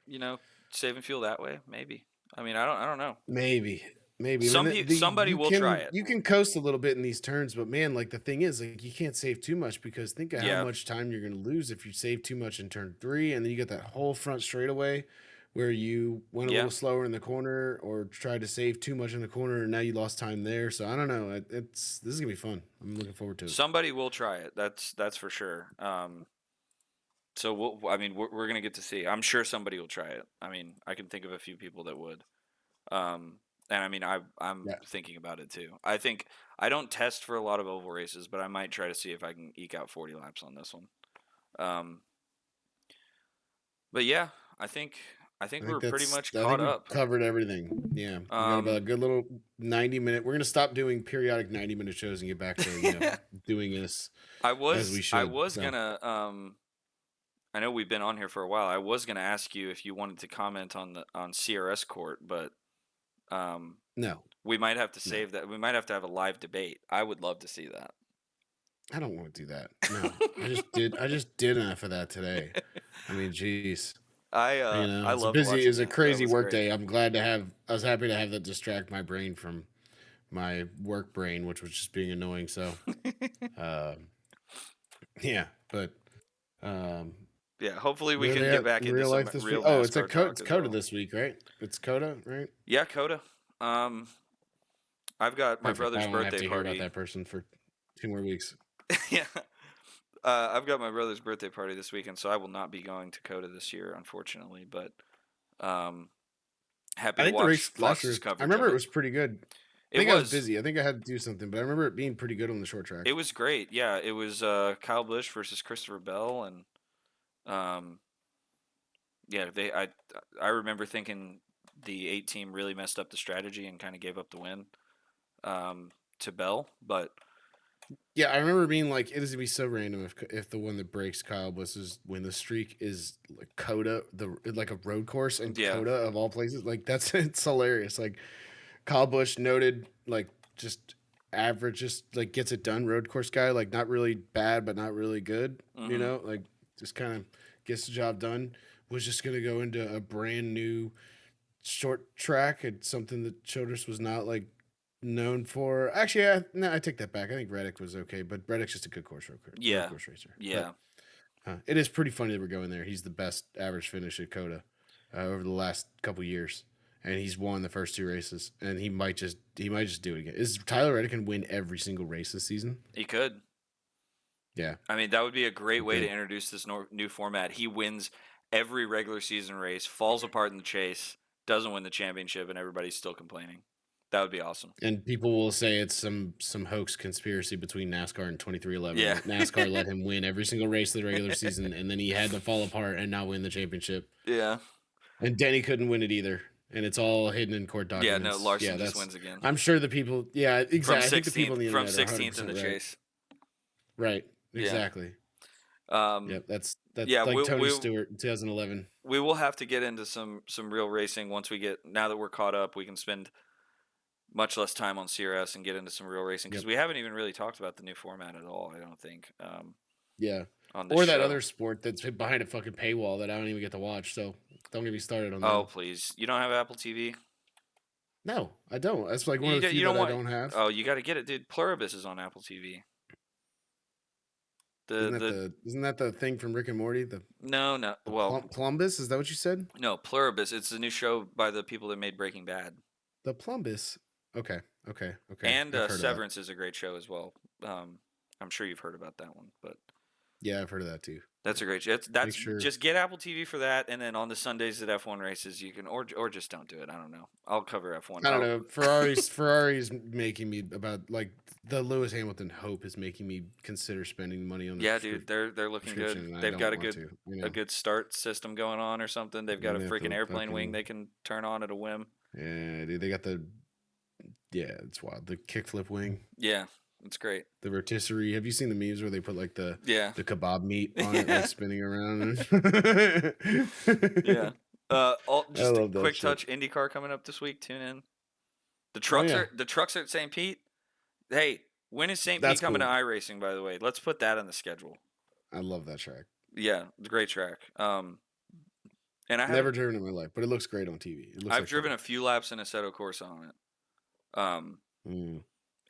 you know saving fuel that way, maybe. I mean, I don't know. Maybe, maybe. I mean, Somebody will try it. you can coast a little bit in these turns, but man, like the thing is, like you can't save too much, because think of how Yeah. much time you're going to lose if you save too much in turn 3, and then you get that whole front straightaway where you went a Yeah. little slower in the corner or tried to save too much in the corner, and now you lost time there. So I don't know. This is gonna be fun. I'm looking forward to it. Somebody will try it. That's for sure. So I mean, we're gonna get to see. I'm sure somebody will try it. I mean, I can think of a few people that would. And I mean, I'm Yeah, thinking about it too. I think I don't test for a lot of oval races, but I might try to see if I can eke out 40 laps on this one. Um, but yeah, I think we're pretty much I caught think we've up. covered everything. Yeah, we got about a good little 90-minute. We're gonna stop doing periodic 90-minute shows and get back to doing this as we I should. was So gonna I know we've been on here for a while. I was gonna ask you if you wanted to comment on CRS court, but um, no, we might have to no, save that. We might have to have a live debate. I would love to see that. I don't want to do that. No, I just did enough of that today. I mean, geez. I It's a loved busy, it watching was a that. That crazy was work great. day. I was happy to have that distract my brain from my work brain, which was just being annoying. So, um, yeah, but um, Yeah, hopefully we where are can they get at back in into real some life this week? real Oh, NASCAR It's talk as Coda well. this week, right? It's Coda, right? Yeah, Coda. Um, I've got my Perfect. I brother's don't have birthday to hear about party. that person for 2 more weeks. Yeah. I've got my brother's birthday party this weekend, so I will not be going to Coda this year, unfortunately. But um, happy I to think the watch race last Fox's year, I coverage of remember it it. was pretty good. I It think I was was. busy. I think I had to do something, but I remember it being pretty good on the short track. It was great. Yeah, it was Kyle Busch versus Christopher Bell, and um, yeah, I remember thinking the 8 team really messed up the strategy and kind of gave up the win to Bell, but Yeah, I remember being like, it is gonna be so random if the one that breaks Kyle Busch's win the streak is like Coda, like a road course, and yeah, Coda of all places. Like that's it's hilarious. Like Kyle Busch, noted like just average, just like gets it done road course guy, like not really bad but not really good. hmm Like just kind of gets the job done. Was just gonna go into a brand new short track and something that Childress was not like known for. Actually, no, I take that back. I think Reddick was okay, but Reddick's just a good road yeah, course racer. But yeah, it is pretty funny that we're going there. He's the best average finish at Coda over the last couple years, and he's won the first 2 races. And he might just do it again. Is Tyler Reddick can win every single race this season? he could. Yeah, I mean, that would be a great he way to could. introduce this new format. He wins every regular season race, falls apart in the chase, doesn't win the championship, and everybody's still complaining. That would be awesome. And people will say it's some hoax conspiracy between NASCAR and 2311 Yeah. that NASCAR let him win every single race of the regular season, and then he had to fall apart and not win the championship. Yeah. And Denny couldn't win it either. And it's all hidden in court Yeah, no, documents. Yeah, Larson just that's. wins again. I'm sure the people. Yeah, From exactly. I think the people 16th on the from internet are 16th in 100% the right. chase. Right. Yeah. Exactly. Um Yep. That's yeah, like Tony Stewart in 2011. we will have to get into some real racing once we get now that we're caught up. We can spend much less time on CRS and get into some real racing because Yep. we haven't even really talked about the new format at all. I don't think Yeah. on this Or that show. other sport that's behind a fucking paywall that I don't even get to watch. So don't get me started on that. Oh please, you don't have Apple TV? No, I don't. That's like one of the few that I don't have. Oh, you got to get it, dude. Pluribus is on Apple TV. Isn't that the thing from Rick and Morty? No. Well, Plumbus, is that what you said? No, Pluribus. It's the new show by the people that made Breaking Bad. The Plumbus. Okay. And Severance is a great show as well. I'm sure you've heard about that one, but yeah, I've heard of that too. That's a great show. Just get Apple TV for that, and then on the Sundays at F1 races, you can or just don't do it. I don't know. I'll cover F1. I don't know. Ferrari's making me about like the Lewis Hamilton hope is making me consider spending money on. Yeah, dude, they're looking good. They've got a good start system going on or something. They've got a freaking airplane wing they can turn on at a whim. Yeah, dude, they got it's wild. The kickflip wing. Yeah. It's great. The rotisserie. Have you seen the memes where they put like the kebab meat on it, like spinning around? Yeah. Just a quick touch. IndyCar coming up this week. Tune in. The trucks are at St. Pete. Hey, when is St. Pete coming to iRacing? By the way, let's put that on the schedule. I love that track. Yeah, it's a great track. And I've never driven in my life, but it looks great on TV. I've driven a few laps in Assetto Corsa on it.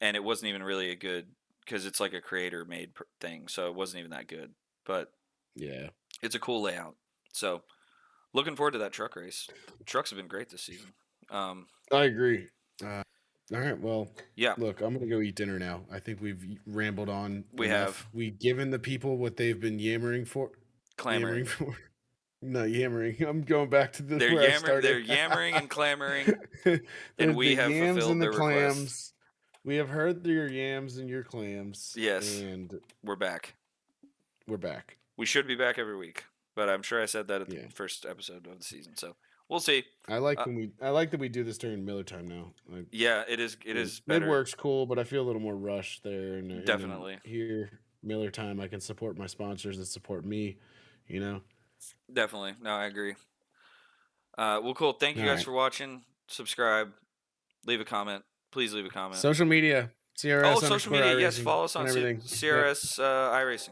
And it wasn't even really a good, because it's like a creator-made thing, so it wasn't even that good. But yeah, it's a cool layout. So looking forward to that truck race. Trucks have been great this season. I agree. All right, well, yeah. Look, I'm gonna go eat dinner now. I think we've rambled on. We've given the people what they've been clamoring for. No, yammering. I'm going back to They're yammering and clamoring, and we have fulfilled their requests. We have heard your yams and your clams. Yes, and we're back. We should be back every week, but I'm sure I said that at the first episode of the season. So we'll see. I like that we do this during Miller time now. Like, yeah, it is better. Mid-work's cool, but I feel a little more rushed there. And definitely here Miller time, I can support my sponsors that support me. Definitely. No, I agree. Well, cool. Thank you guys for watching. Subscribe. Leave a comment. Please leave a comment. Social media. CRS social media. Yes, follow us on CRS iRacing.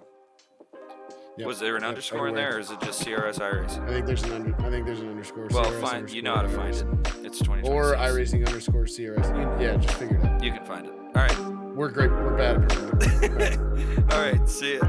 Yep. Was there an underscore in there, or is it just CRS iRacing? I think there's an underscore. Well, fine. You know how to find it. It's 2026. Or iRacing underscore CRS. Yeah, just figure it out. You can find it. All right. We're great. We're bad at it. All right. See ya.